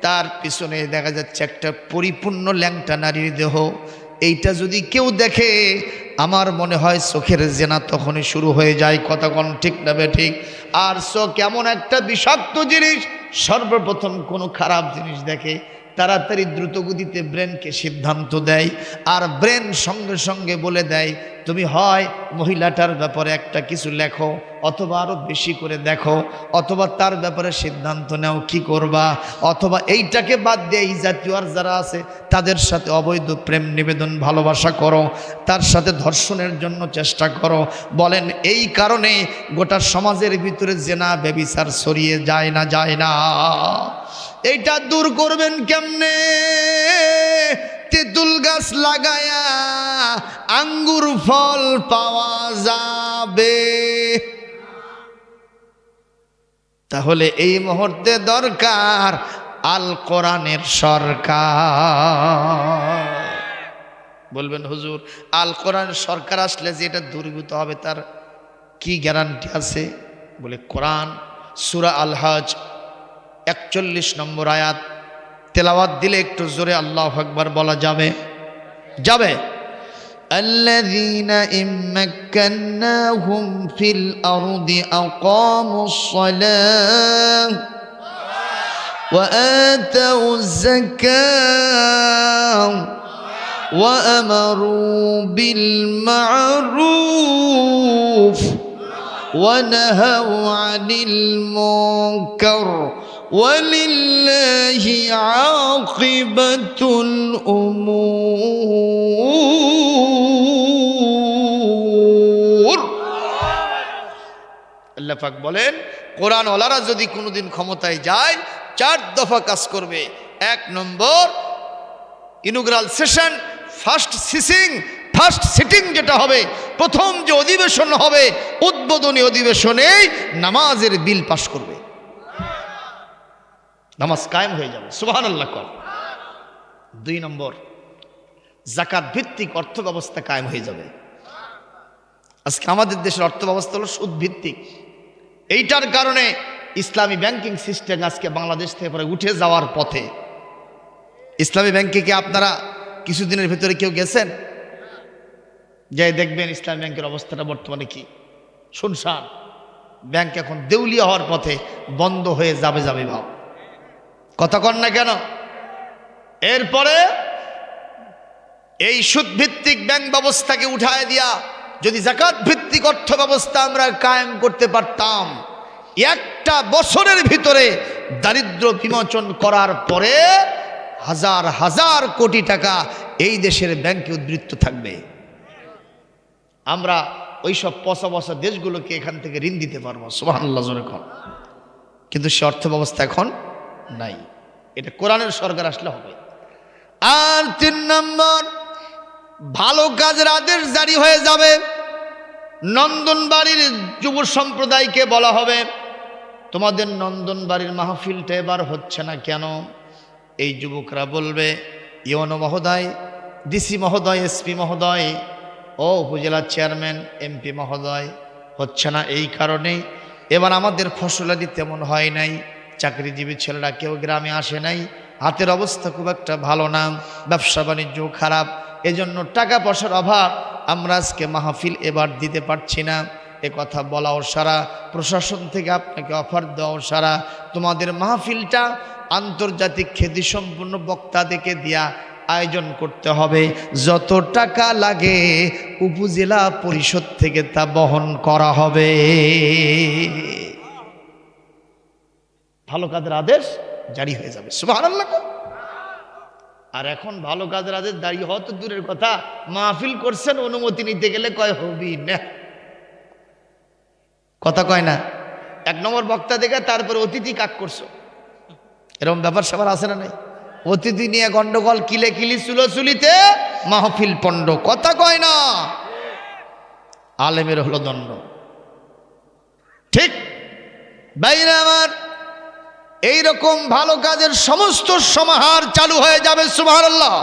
তার পিছনে দেখা যাচ্ছে একটা পরিপূর্ণ ল্যাংটা নারীর দেহ। এইটা যদি কেউ দেখে, আমার মনে হয় চোখের জেনা তখনই শুরু হয়ে যায়। কথা কোন ঠিক না ঠিক? আর চোখ এমন একটা বিষাক্ত জিনিস, সর্বপ্রথম কোনো খারাপ জিনিস দেখে তাড়াতাড়ি দ্রুতগতিতে ব্রেনকে সিদ্ধান্ত দেয়, আর ব্রেন সঙ্গে সঙ্গে বলে দেয় তুমি হয় মহিলাটার ব্যাপারে একটা কিছু লেখো, অথবা আরো বেশি করে দেখো, অথবা তার ব্যাপারে সিদ্ধান্ত নাও কি করবা, অথবা এইটাকে বাদ দিয়ে এই জাতীয় আর যারা আছে তাদের সাথে অবৈধ প্রেম নিবেদন ভালোবাসা করো, তার সাথে ধর্ষণের জন্য চেষ্টা করো। বলেন এই কারণে গোটা সমাজের ভিতরে জেনা ব্যভিচার ছড়িয়ে যায় না? যায় না? এইটা দূর করবেন কেমনে? তেঁতুল গাছ লাগায়া আঙ্গুর ফল পাওয়া যাবে? তাহলে এই মুহূর্তে দরকার আল কোরআনের সরকার। বলবেন হুজুর আল কোরআনের সরকার আসলে যে এটা দূরীভূত হবে তার কি গ্যারান্টি আছে? বলে কোরআন সূরা আল হজ 41 নম্বর আয়াত তেলাওয়াত দিলে একটু জোরে আল্লাহু আকবার বলা যাবে? যাবে। الذين إن مكناهم في الأرض أقاموا الصلاة وآتوا الزكاة وأمروا بالمعروف ونهوا عن المنكر ولله عاقبة الأمور। আল্লাহ পাক বলেন কোরআন ওয়ালারা যদি কোনোদিন ক্ষমতায় যায় 4 দফা কাজ করবে। 1 নম্বর ইনগ্রাল সেশন, ফার্স্ট সিটিং যেটা হবে, প্রথম যে অধিবেশন হবে, উদ্বোধনী অধিবেশনে নামাজের বিল পাশ করবে, নামাজ কায়েম হয়ে যাবে। সুবহানাল্লাহ। 2 নম্বর যাকাত ভিত্তিক অর্থ ব্যবস্থা কায়েম হয়ে যাবে। আজকে আমাদের দেশের অর্থ ব্যবস্থা হলো সুদ ভিত্তিক। এইটার কারণে ইসলামী ব্যাংকিং সিস্টেম আজকে বাংলাদেশ থেকে পরে উঠে যাওয়ার পথে। ইসলামী ব্যাংকে কি আপনারা কিছুদিনের ভিতরে কেউ গেছেন? যাই দেখবেন ইসলামী ব্যাংকের অবস্থাটা বর্তমানে কি শুনশান। ব্যাংক এখন দেউলিয়া হওয়ার পথে, বন্ধ হয়ে যাবে ভাব। কথা কন না কেন? এরপরে এই সুদ ভিত্তিক ব্যাংক ব্যবস্থাকে উঠায় দিয়া যদি যাকাত ভিত্তিক অর্থ ব্যবস্থা আমরা কায়েম করতে পারতাম, 1টা বছরের ভিতরে দারিদ্র বিমোচন করার পরে হাজার হাজার কোটি টাকা এই দেশের ব্যাংকে উদ্বৃত্ত থাকবে। আমরা ওইসব পচা পচা দেশগুলোকে এখান থেকে ঋণ দিতে পারবো। সুবহানাল্লাহ জোরে কর। কিন্তু সে অর্থ ব্যবস্থা এখন নাই। এটা কোরআনের সরকার আসলে হবে। আর 3 নম্বর ভালো কাজের আদেশ জারি হয়ে যাবে। নন্দনবাড়ির যুব সম্প্রদায়কে বলা হবে তোমাদের নন্দনবাড়ির মাহফিলটা এবার হচ্ছে না কেন? এই যুবকরা বলবে ইউনো মহোদয়, ডিসি মহোদয়, এসপি মহোদয়, ও উপজেলা চেয়ারম্যান, এমপি মহোদয়, হচ্ছে না এই কারণেই এবার আমাদের ফসলাদি তেমন হয় নাই, চাকরিজীবী ছেলেরা কেউ গ্রামে আসে নাই, হাতের অবস্থা খুব একটা ভালো না, ব্যবসা বাণিজ্য খারাপ, এজন্য টাকা পয়সার অভাব, আমরা আজকে মাহফিল এবার দিতে পারছি না। এ কথা বলাও সারা, প্রশাসন থেকে আপনাকে অফার দেওয়াও সারা, তোমাদের মাহফিলটা আন্তর্জাতিক খ্যাতিসম্পন্ন বক্তাদেরকে দিয়া আয়োজন করতে হবে, যত টাকা লাগে উপজেলা পরিষদ থেকে তা বহন করা হবে। ভালো কাজের আদেশ জারি হয়ে যাবে। সুবহানাল্লাহ। আর এখন ভালো কাজের আদেশ দাঁড়িয়ে হওয়া তো দূরের কথা, মাহফিল করছেন অনুমতি নিতে গেলে কয় হবি না, কথা কয় না। 1 নম্বর বক্তা দেখে তারপরে অতিথি কাক করছো, এরকম ব্যাপার সবার আছে না নাই? অতিথি নিয়ে গন্ডগোল, কিলি চুলিতে মাহফিল পণ্ড, কথা কয় না। আলেমের হলো দণ্ড। ঠিক বাইরে আমার এইরকম ভালো কাজের সমস্ত সমাহার চালু হয়ে যাবে। সুবহানাল্লাহ।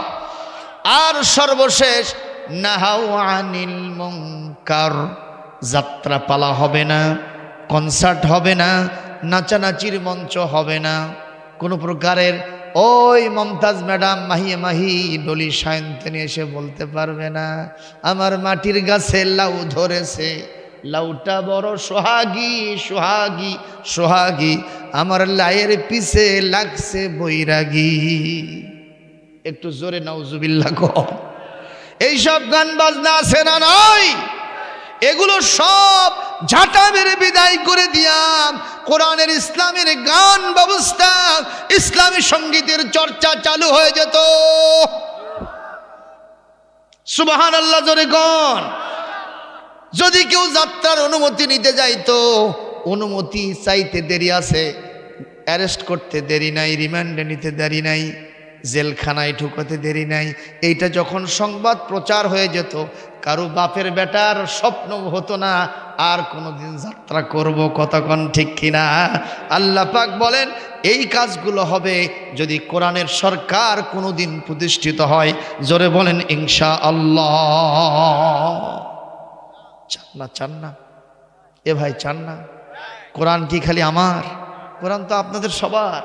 আর সর্বশেষ নাহাউ আনিল মুনকার, যাত্রা পালা হবে না, কনসার্ট হবে না, নাচানাচির মঞ্চ হবে না, কোনো প্রকারের ওই মমতাজ ম্যাডাম মাহি ডলি সায়ন্তনী এসে বলতে পারবে না আমার মাটির গাছে লাউ ধরেছে, লাউটা বড় সোহাগী সোহাগী সোহাগী, আমার লাইয়ের পিছে লাগছে বৈরাগী। একটু জোরে নাউজুবিল্লাহ কর। এইসব গান বাজনা আছে না নাই? এগুলো সব ঝাঁটা মেরে বিদায় করে দিয়াম কোরআনের ইসলামের গান ব্যবস্থা, ইসলামী সঙ্গীতের চর্চা চালু হয়ে যেত। সুবহানাল্লাহ জোরে গান। যদি কেউ যাত্রার অনুমতি নিতে যাইতো, অনুমতি চাইতে দেরি আছে, অ্যারেস্ট করতে দেরি নাই, রিমান্ডে নিতে দেরি নাই, জেলখানায় ঢুকাতে দেরি নাই। এইটা যখন সংবাদ প্রচার হয়ে যেত, কারো বাপের বেটার স্বপ্ন হতো না আর কোনোদিন যাত্রা করব। কতক্ষণ ঠিক কিনা? আল্লাহ পাক বলেন এই কাজগুলো হবে যদি কোরআনের সরকার কোনোদিন প্রতিষ্ঠিত হয়। জোরে বলেন ইনশাআল্লাহ। চান না? চান না এ ভাই? চান না? কোরআন কি খালি আমার? কোরআন তো আপনাদের সবার।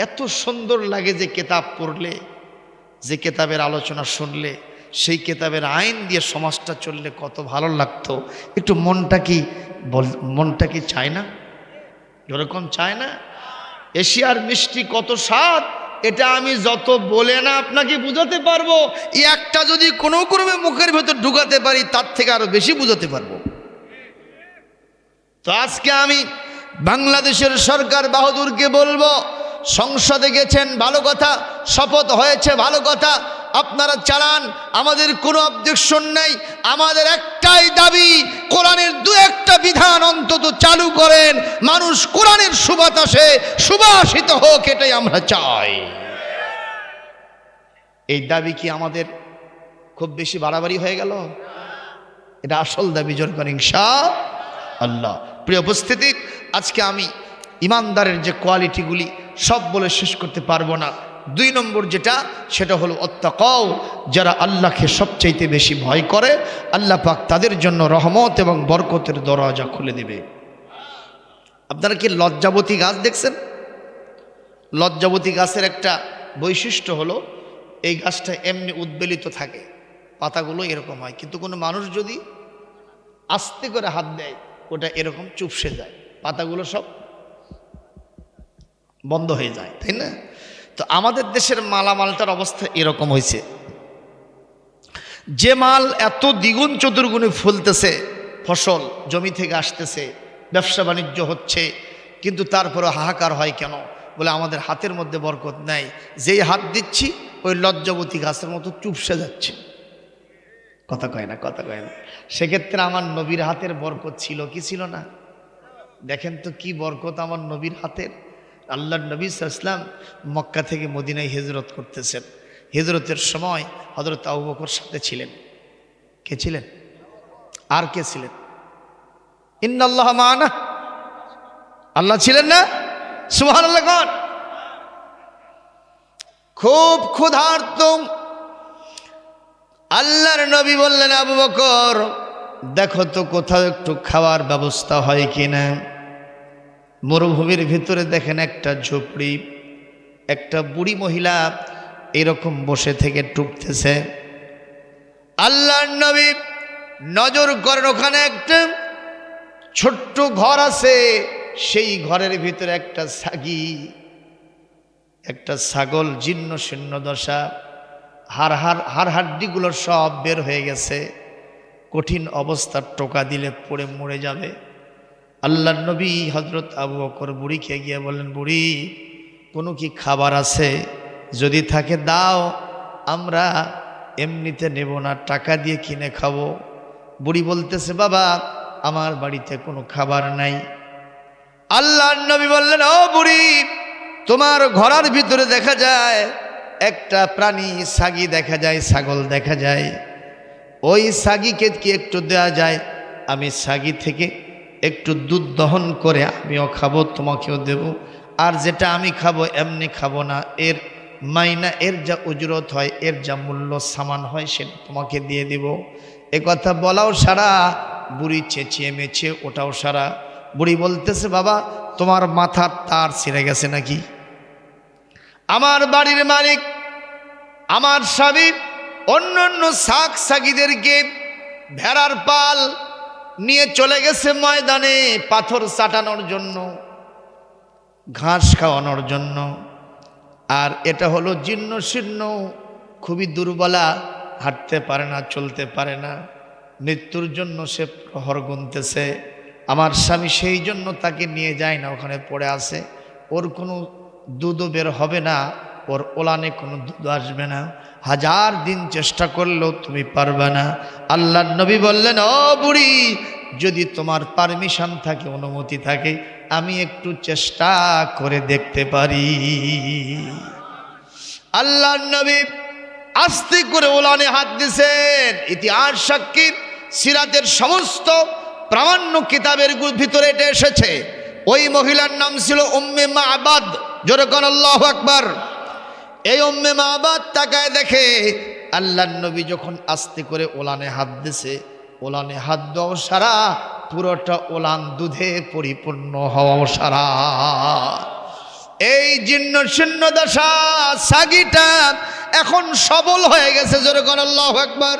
এত সুন্দর লাগে যে কেতাব পড়লে, যে কেতাবের আলোচনা শুনলে, সেই কেতাবের আইন দিয়ে সমাজটা চললে কত ভালো লাগতো। একটু মনটা কি চায় না? এরকম চায় না? এশিয়ার মিষ্টি কত স্বাদ, এটা আমি যত বলে না আপনাকে বুঝাতে পারবো, এই একটা যদি কোনো ক্রমে মুখের ভেতর ঢুকাতে পারি তার থেকে আরো বেশি বুঝাতে পারবো। তো আজকে আমি বাংলাদেশের সরকার বাহাদুরকে বলবো, সংসদে গেছেন ভালো কথা, শপথ হয়েছে ভালো কথা, আপনারা চালান, আমাদের কোনো অবজেকশন নাই। আমাদের একটাই দাবি, কোরআনের দু একটা বিধান অন্তত চালু করেন, মানুষ কোরআনের সুবাতাসে সুবাসিত হোক, এটাই আমরা চাই। এই দাবি কি আমাদের খুব বেশি বাড়াবাড়ি হয়ে গেল? এটা আসল দাবি। জোর করেন ইনশাআল্লাহ। প্রিয় উপস্থিতি, আজকে আমি ইমানদারের যে কোয়ালিটিগুলি সব বলে শেষ করতে পারবো না। 2 নম্বর যেটা, সেটা হলো আত্তাকাও, যারা আল্লাহকে সবচাইতে বেশি ভয় করে, আল্লাহ পাক তাদের জন্য রহমত এবং বরকতের দরজা খুলে দেবে। আপনারা কি লজ্জাবতী গাছ দেখছেন? লজ্জাবতী গাছের একটা বৈশিষ্ট্য হলো এই গাছটা এমনি উদ্বেলিত থাকে, পাতাগুলো এরকম হয়, কিন্তু কোনো মানুষ যদি আস্তে করে হাত দেয় ওটা এরকম চুপসে যায়, পাতাগুলো সব বন্ধ হয়ে যায়, তাই না? তো আমাদের দেশের মালামালটার অবস্থা এরকম হয়েছে, যে মাল এত দ্বিগুণ চতুর্গুণে ফুলতেছে, ফসল জমি থেকে আসতেছে, ব্যবসা বাণিজ্য হচ্ছে, কিন্তু তারপরে হাহাকার হয় কেন? বলে আমাদের হাতের মধ্যে বরকত নাই, যেই হাত দিচ্ছি ওই লজ্জাবতী গাছের মতো চুপসে যাচ্ছে। কথা কয় না? কথা কয় না? সেক্ষেত্রে আমার নবীর হাতের বরকত ছিল কি ছিল না? দেখেন তো কি বরকত আমার নবীর হাতের। আল্লাহর নবী সাল্লাল্লাহু আলাইহি ওয়াসাল্লাম মক্কা থেকে মদিনায় হিজরত করতেছেন। হিজরতের সময় হযরত আবু বকর সাথে ছিলেন। কে ছিলেন? আর কে ছিলেন? ইন্নাল্লাহা মা'ানা, আল্লাহ ছিলেন না? সুবহানাল্লাহ। খুব ক্ষুধার্ত আল্লাহর নবী বললেন, আবু বকর দেখো তো কোথাও একটু খাওয়ার ব্যবস্থা হয় কিনা। মরুভূমির ভিতরে দেখেন একটা ঝুপড়ি, একটা বুড়ি মহিলা এরকম বসে থেকে টুকতেছে। আল্লাহর নবী নজর করেন, ওখানে একটা ছোট্ট ঘর আছে, সেই ঘরের ভিতরে একটা ছাগি, একটা ছাগল, জীর্ণ শীর্ণ দশা, হাড় হাড্ডিগুলো সব বের হয়ে গেছে, কঠিন অবস্থার, টোকা দিলে পড়ে মরে যাবে। আল্লাহর নবী হযরত আবু বকর বুড়িকে গিয়ে বললেন, বুড়ি কোনো কি খাবার আছে? যদি থাকে দাও, আমরা এমনিতে নেব না, টাকা দিয়ে কিনে খাবো। বুড়ি বলতেছে, বাবা আমার বাড়িতে কোনো খাবার নাই। আল্লাহর নবী বললেন, ও বুড়ি, তোমার ঘরের ভিতরে দেখা যায় একটা প্রাণী, ছাগি দেখা যায়, ছাগল দেখা যায়, ওই ছাগিকে কি একটু দেয়া যায়? আমি ছাগি থেকে একটু দুধ দহন করে আমিও খাবো, তোমাকেও দেব। আর যেটা আমি খাবো এমনি খাবো না, এর মাইনা, এর যা উজরত হয়, এর যা মূল্য সামান হয় সেটা তোমাকে দিয়ে দিব। এ কথা বলাও সারা, বুড়ি চেঁচিয়ে মেচিয়ে ওটাও সারা। বুড়ি বলতেছে, বাবা তোমার মাথার তার ছিঁড়ে গেছে নাকি? আমার বাড়ির মালিক, আমার স্বামী অন্য অন্য শাক সাগিদেরকে ভেড়ার পাল নিয়ে চলে গেছে ময়দানে পাথর চাটানোর জন্য, ঘাস খাওয়ানোর জন্য। আর এটা হলো জীর্ণ শীর্ণ, খুবই দুর্বলা, হাঁটতে পারে না, চলতে পারে না, মৃত্যুর জন্য সে প্রহর গুনতেছে। আমার স্বামী সেই জন্য তাকে নিয়ে যায় না, ওখানে পড়ে আছে। ওর কোনো দুধও বের হবে না, ওর ওলানে কোনো দুধ আসবে না, হাজার দিন চেষ্টা করলেও তুমি পারবে না। আল্লাহর নবী বললেন, ও বুড়ি, যদি তোমার পারমিশন থাকে, অনুমতি থাকে, আমি একটু চেষ্টা করে দেখতে পারি। আল্লাহর নবী আস্তে করে ওলানে হাত দিয়েছেন। ইতিহাস সাক্ষী, সিরাতের সমস্ত প্রামাণ্য কিতাবের ভিতরে এটা এসেছে। ওই মহিলার নাম ছিল উম্মে মা'বাদ। জোরে কোন আল্লাহু আকবার। এই উম্মে মা'বাদ তাকায় দেখে আল্লাহর নবী যখন আস্তে করে ওলানে হাত দিছে, ওলানে হাত দেওয়া সারা, পুরোটা ওলান দুধে পরিপূর্ণ হওয়া সারা। এই জীর্ণ শীর্ণ দশা সাগিটা এখন সবল হয়ে গেছে। জোরে কোন আল্লাহু আকবার।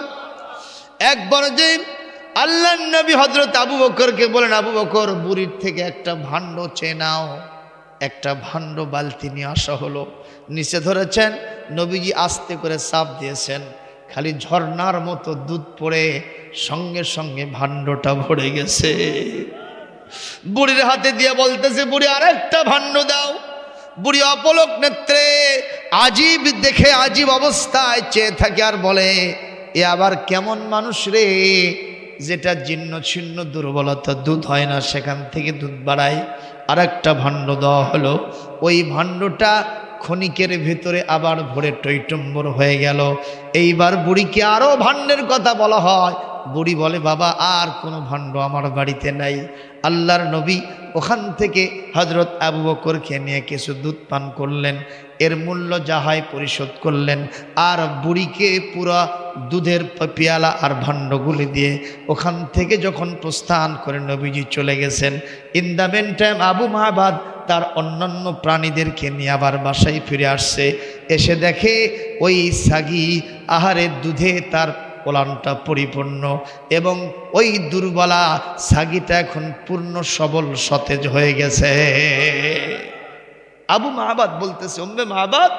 একবার যে আল্লাহর নবী হযরত আবু বকরকে বলেন, আবু বকর, বুড়ির থেকে একটা ভাণ্ড চেয়ে নাও। একটা ভাণ্ড বালতি নিয়ে আসা হলো। নিচে ধরেছেন, নবীজি আস্তে করে চাপ দিয়েছেন, খালি ঝর্ণার মতো দুধ পড়ে সঙ্গে সঙ্গে ভাণ্ডটা ভরে গেছে। বুড়ির হাতে দিয়ে বলতেছে, বুড়ি আরেকটা ভাণ্ড দাও। বুড়ি অপলক নেত্রে আজীব দেখে আজীব অবস্থায় চেয়ে থাকে আর বলে, এ আবার কেমন মানুষ রে, যেটা জীর্ণ ছিন্ন দুর্বলতা, দুধ হয় না, সেখান থেকে দুধ বাড়ায়। আরেকটা ভাণ্ড দেওয়া হলো। ওই ভাণ্ডটা ক্ষণিকের ভিতরে আবার ভরে টইটম্বর হয়ে গেল। এইবার বুড়িকে আরো ভাণ্ডের কথা বলা হয়। বুড়ি বলে, বাবা আর কোনো ভাণ্ড আমার বাড়িতে নাই। আল্লাহর নবী ওখান থেকে হযরত আবু বকরকে নিয়ে কিছু দুধ পান করলেন, এর মূল্য যা হয় পরিশোধ করলেন, আর বুড়িকে পুরা দুধের পেয়ালা আর ভাণ্ডগুলি দিয়ে ওখান থেকে যখন প্রস্থান করে নবীজি চলে গেছেন। In the meantime Abu Ma'bad তার অন্যান্য প্রাণীদেরকে নিয়ে আবার বাসায় ফিরে আসছে। এসে দেখে ওই সাগি আহারের দুধে তার ওলানটা পরিপূর্ণ, এবং ওই দুর্বলা সাগিটা এখন পূর্ণ সবল সতেজ হয়ে গেছে। আবু মা'বাদ বলতেছে, উম্মে মা'বাদ,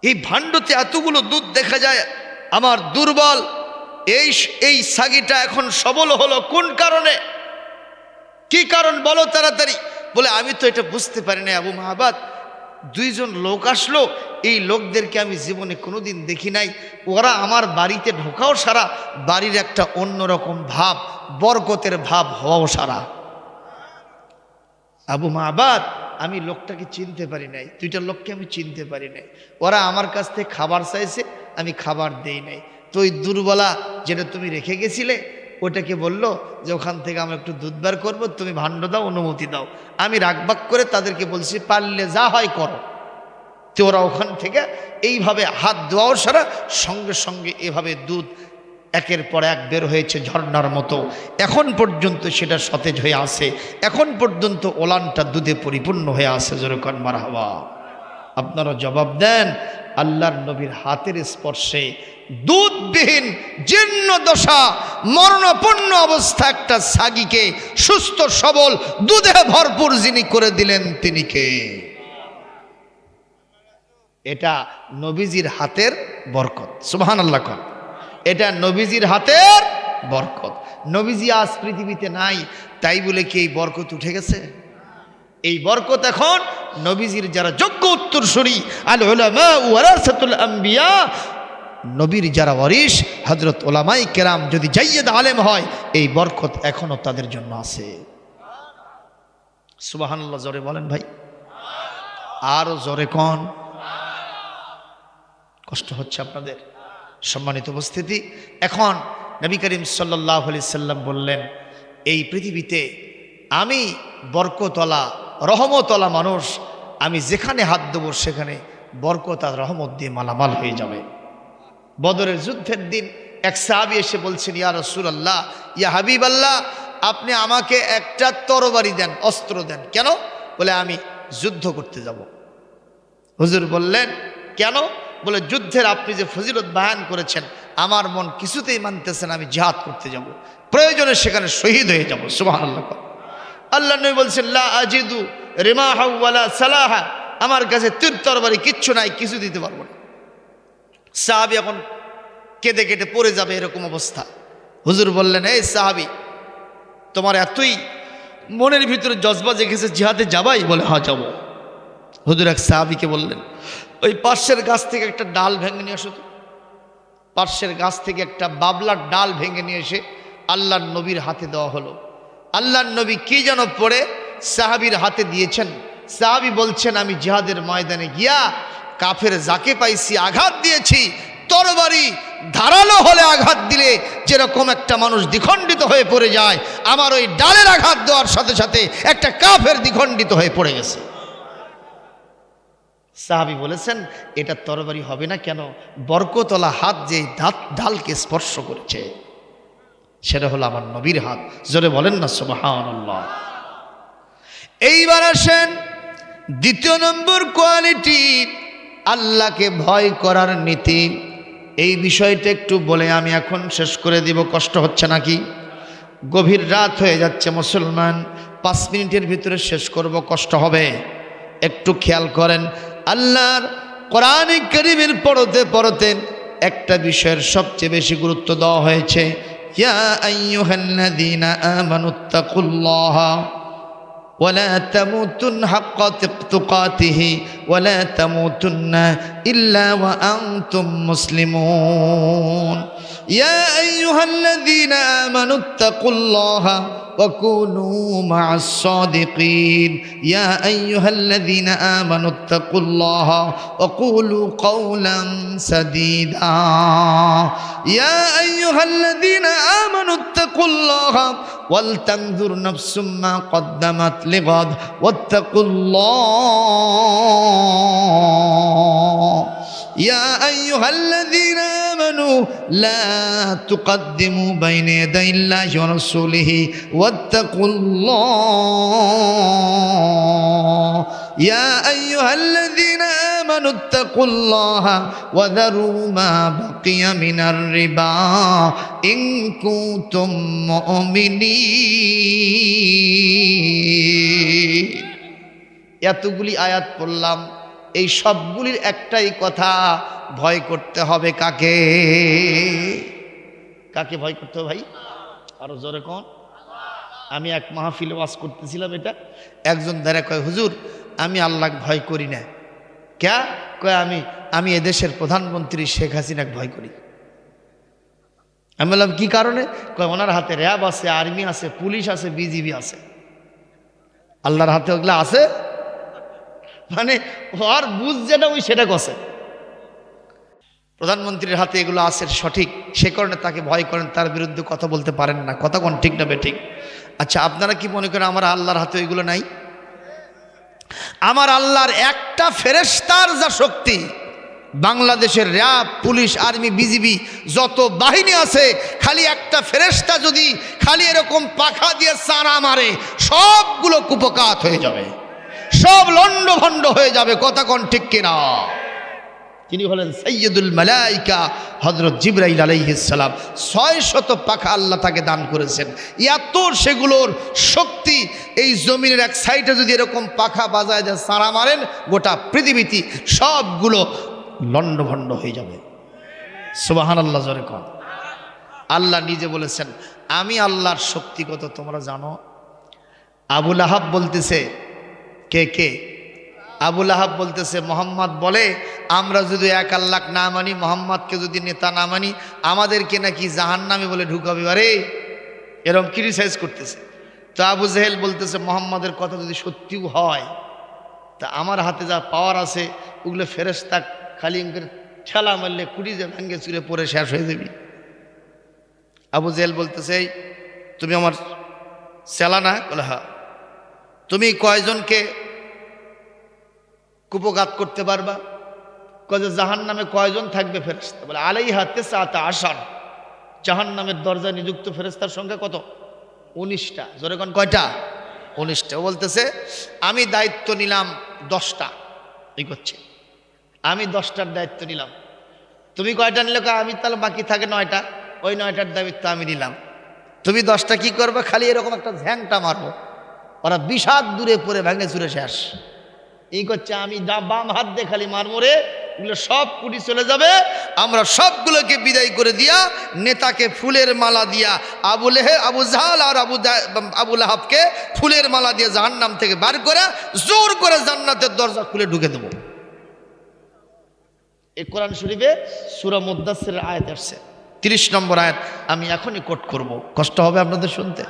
এই ভাণ্ডতে এতগুলো দুধ দেখা যায়, আমার দুর্বল এই সাগিটা এখন সবল হলো কোন কারণে? কি কারণ বলো তাড়াতাড়ি। বলে, আমি তো এটা বুঝতে পারি না আবু মা'বাদ। দুইজন লোক আসলো, এই লোকদেরকে আমি জীবনে কোনোদিন দেখি নাই। ওরা আমার বাড়িতে ঢোকাও সারা, বাড়ির একটা অন্যরকম ভাব, বরকতের ভাব হওয়াও সারা। আবু মা'বাদ, আমি লোকটাকে চিনতে পারি নাই, দুইটা লোককে আমি চিনতে পারি নাই। ওরা আমার কাছ থেকে খাবার চাইছে, আমি খাবার দেই নাই। তো ওই দুর্বলা যেটা তুমি রেখে গেছিলে, ওটাকে বললো যে ওখান থেকে আমি একটু দুধ বার করবো, তুমি ভাণ্ড দাও, অনুমতি দাও। আমি রাগবাগ করে তাদেরকে বলছি, পারলে যা হয় করো। তো ওরা ওখান থেকে এইভাবে হাত ধোয়াও সারা, সঙ্গে সঙ্গে এভাবে দুধ একের পর এক বের হয়েছে ঝর্ণার মতো। এখন পর্যন্ত সেটা সতেজ হয়ে আছে, এখন পর্যন্ত ওলানটা দুধে পরিপূর্ণ হয়ে আছে। যেরকম মারহাবা। আপনারা জবাব দেন, আল্লাহর নবীর হাতের স্পর্শে দুধবিহীন জীর্ণ দশা মরণাপন্ন অবস্থা একটা সাগিকে সুস্থ সবল দুধে ভরপুর যিনি করে দিলেন, তিনি কে? এটা নবীজির হাতের বরকত। সুবহানাল্লাহ। এটা নবীজির হাতের বরকত। নবীজি আজ পৃথিবীতে নাই, তাই বলে কি এই বরকত উঠে গেছে? এই বরকত এখন নবীজির যারা যোগ্য উত্তরসূরি, আল উলামা ওয়ারাসাতুল আম্বিয়া, নবীর যারা ওয়ারিস হযরত উলামায়ে কেরাম যদি জাইয়্যিদ আলেম হয়, এই বরকত এখনো তাদের জন্য আছে। সুবহানাল্লাহ। জোরে বলেন ভাই, আরো জোরে কোন। কষ্ট হচ্ছে আপনাদের? সম্মানিত উপস্থিতি, এখন নবী করিম সাল্লাল্লাহু আলাইহি সাল্লাম বললেন, এই পৃথিবীতে আমি বরকতওয়ালা রহমতওয়ালা মানুষ, আমি যেখানে হাত দেবো সেখানে বরকত আর রহমত দিয়ে মালামাল হয়ে যাবে। বদরের যুদ্ধের দিন এক সাহাবী এসে বলছেন, ইয়া রাসূলুল্লাহ, ইয়া হাবিবাল্লাহ, আপনি আমাকে একটা তরবারি দেন, অস্ত্র দেন। কেন? বলে, আমি যুদ্ধ করতে যাব। হুজুর বললেন, কেন? বলে, যুদ্ধের আপনি যে ফজিলত বয়ান করেছেন, আমার মন কিছুতেই মানতেছেন, আমি জিহাদ করতে যাব, প্রয়োজনে সেখানে শহীদ হয়ে যাব। সুবহানাল্লাহ। আল্লাহ নবী বলছেন, লা আজিদু রিমাহা ওয়ালা সালাহা, আমার কাছে তীর তরবারি কিচ্ছু নাই, কিছু দিতে পারবো না। সাহাবী এখন কেঁদে কেটে পড়ে যাবে এরকম অবস্থা। হুজুর বললেন, এই সাহাবী, তোমার এতই মনের ভিতরে জজবা জেগেছে জিহাদে যাবাই? বলে হ্যাঁ যাবো। হুজুর এক সাহাবীকে বললেন, ওই পার্শ্বের গাছ থেকে একটা ডাল ভেঙে নিয়ে আসো তো। পার্শ্বের গাছ থেকে একটা বাবলার ডাল ভেঙে নিয়ে এসে আল্লাহর নবীর হাতে দেওয়া হলো। আল্লাহর নবী কি যেন পড়ে সাহাবীর হাতে দিয়েছেন। সাহাবী বলছেন, আমি জিহাদের ময়দানে গিয়া কাফের যাকে পাইছি আঘাত দিয়েছি, তরবারি ধারালো হলে আঘাত দিলে যেরকম একটা মানুষ দ্বিখণ্ডিত হয়ে পড়ে যায়, আমার ওই ডালের আঘাত দেওয়ার সাথে সাথে একটা কাফের দ্বিখণ্ডিত হয়ে পড়ে গেছে। সাহাবী বলেছেন, এটা তরবারি হবে না কেন? বরকতলা হাত যে ডালকে স্পর্শ করেছে সেটা হলো আমার নবীর হাত। জোরে বলেন না সুবহানাল্লাহ। এইবার আসেন দ্বিতীয় নম্বর কোয়ালিটি, আল্লাহকে ভয় করার নীতি। এই বিষয়টা একটু বলে আমি এখন শেষ করে দিব। কষ্ট হচ্ছে নাকি? গভীর রাত হয়ে যাচ্ছে মুসলমান, 5 মিনিটের ভিতরে শেষ করব, কষ্ট হবে। একটু খেয়াল করেন, আল্লাহর কোরআন কারীমের পড়তে পড়তে একটা বিষয়ের সবচেয়ে বেশি গুরুত্ব দেওয়া হয়েছে। ইয়া আইয়ুহাল্লাযীনা আমানুত্তাকুল্লাহা ولا تموتن حق تقاته ولا تموتن إلا وأنتم مسلمون يا أيها الذين آمنوا اتقوا الله وكونوا مع الصادقين يا أيها الذين آمنوا اتقوا الله وقولوا قولا سديدا يا أيها الذين آمنوا اتقوا الله ولتنظر نفس ما قدمت لغد واتقوا الله يا أيها الذين آمنوا لا تقدموا بين يدي الله ورسوله واتقوا الله يا أيها الذين آمنوا اتقوا الله وذروا ما بقي من الربا إن كنتم مؤمنين এতগুলি আয়াত পড়লাম, এই সবগুলির একটাই কথা, ভয় করতে হবে কাকে? কাকে ভয় করতে হবে ভাই? আরো জোরে কোন? আমি এক মাহফিলে ওয়াজ করতেছিলাম, এটা একজন দ্বারা কয়, হুজুর আমি আল্লাহকে ভয় করি না। ক্যা? কয় আমি এদেশের প্রধানমন্ত্রী শেখ হাসিনাকে ভয় করি। আমি বললাম কি কারণে? কয় ওনার হাতে র্যাব আছে, আর্মি আছে, পুলিশ আছে, বিজিবি আছে। আল্লাহর হাতে ওগুলা আছে? মানে আর বুঝ যেটা ওই সেটা কছে। প্রধানমন্ত্রীর হাতে এগুলো আছে সঠিক, সে কারণে তাকে ভয় করেন, তার বিরুদ্ধে কথা বলতে পারেন না। কথা কোন ঠিক না বেঠিক? আচ্ছা, আপনারা কি মনে করেন আমার আল্লাহর হাতে এগুলো নাই? আমার আল্লাহর একটা ফেরেশতার যা শক্তি, বাংলাদেশের র্যাব, পুলিশ, আর্মি, বিজিবি যত বাহিনী আছে, খালি একটা ফেরেশতা যদি খালি এরকম পাখা দিয়ে চারা মারে, সবগুলো কুপকাত হয়ে যাবে, সব লন্ডভন্ড হয়ে যাবে। কথা কোন ঠিক কিনা? তিনি হলেন সাইয়্যিদুল মালাইকা হযরত জিবরাইল আলাইহিস সালাম। 600 পাখা আল্লাহ তাকে দান করেছেন। এত সেগুলোর শক্তি, এই জমিনের এক সাইডে যদি এরকম পাখা বাজায় দেয়, সারা মারেন, গোটা পৃথিবীতে সবগুলো লন্ডভন্ড হয়ে যাবে। সুবহানাল্লাহ, জোরে কোন। আল্লাহ নিজে বলেছেন, আমি আল্লাহর শক্তি কত তোমরা জানো? আবু লাহাব বলতেছে, কে? আবু লাহাব বলতেছে, মোহাম্মদ বলে আমরা যদি এক আল্লাহ না মানি, মোহাম্মদকে যদি নেতা না মানি, আমাদেরকে নাকি জাহান্নামে বলে ঢুকাবে। আরে এরকম ক্রিটিসাইজ করতেছে। তো আবু জেহেল বলতেছে, মোহাম্মদের কথা যদি সত্যিও হয়, তা আমার হাতে যা পাওয়ার আছে ওগুলো ফেরেশতা খালি ঠেলা মারলে কুড়ি যে ভাঙ্গে চুরে পরে শেষ হয়ে যাবি। আবু জেহেল বলতেছে, তুমি আমার চেলা না? বলে হ্যাঁ। তুমি কয়জনকে কুপঘাত করতে পারবা? কয় যে জাহান্নামে কয়জন থাকবে ফেরেশতা? বলে আলাইহা তিসআতা আশার। জাহান্নামের দরজায় নিযুক্ত ফেরেশতার সংখ্যা কত? 19টা। জোরে কোন কয়টা? 19টা। ও বলতেছে, আমি দায়িত্ব নিলাম 10টা। এই করছে, আমি 10টার দায়িত্ব নিলাম। তুমি কয়টা নিলে? আমি তাহলে বাকি থাকে 9টা। ওই 9টার দায়িত্ব আমি নিলাম। তুমি 10টা কি করবে? খালি এরকম একটা ঝ্যাংটা মারবো, ওরা 20 হাত দূরে পড়ে ভেঙে চুরে শেষ। এই করছে, আমি বাম হাত দিয়ে খালি মারবো রে, এগুলো সব কুটি চলে যাবে। আমরা সবগুলোকে বিদায় করে দিয়া নেতাকে ফুলের মালা দিয়া আবু জাহাল আর আবু লাহাবকে ফুলের মালা দিয়ে জাহান্নাম থেকে বার করে জোর করে জান্নাতের দরজা খুলে ঢুকে দেব। এই কোরআন শরীফে সূরা মুদ্দাসসিরের আয়াত আসছে 30 নম্বর আয়াত। আমি এখনই কোট করব, কষ্ট হবে আপনাদের শুনতে।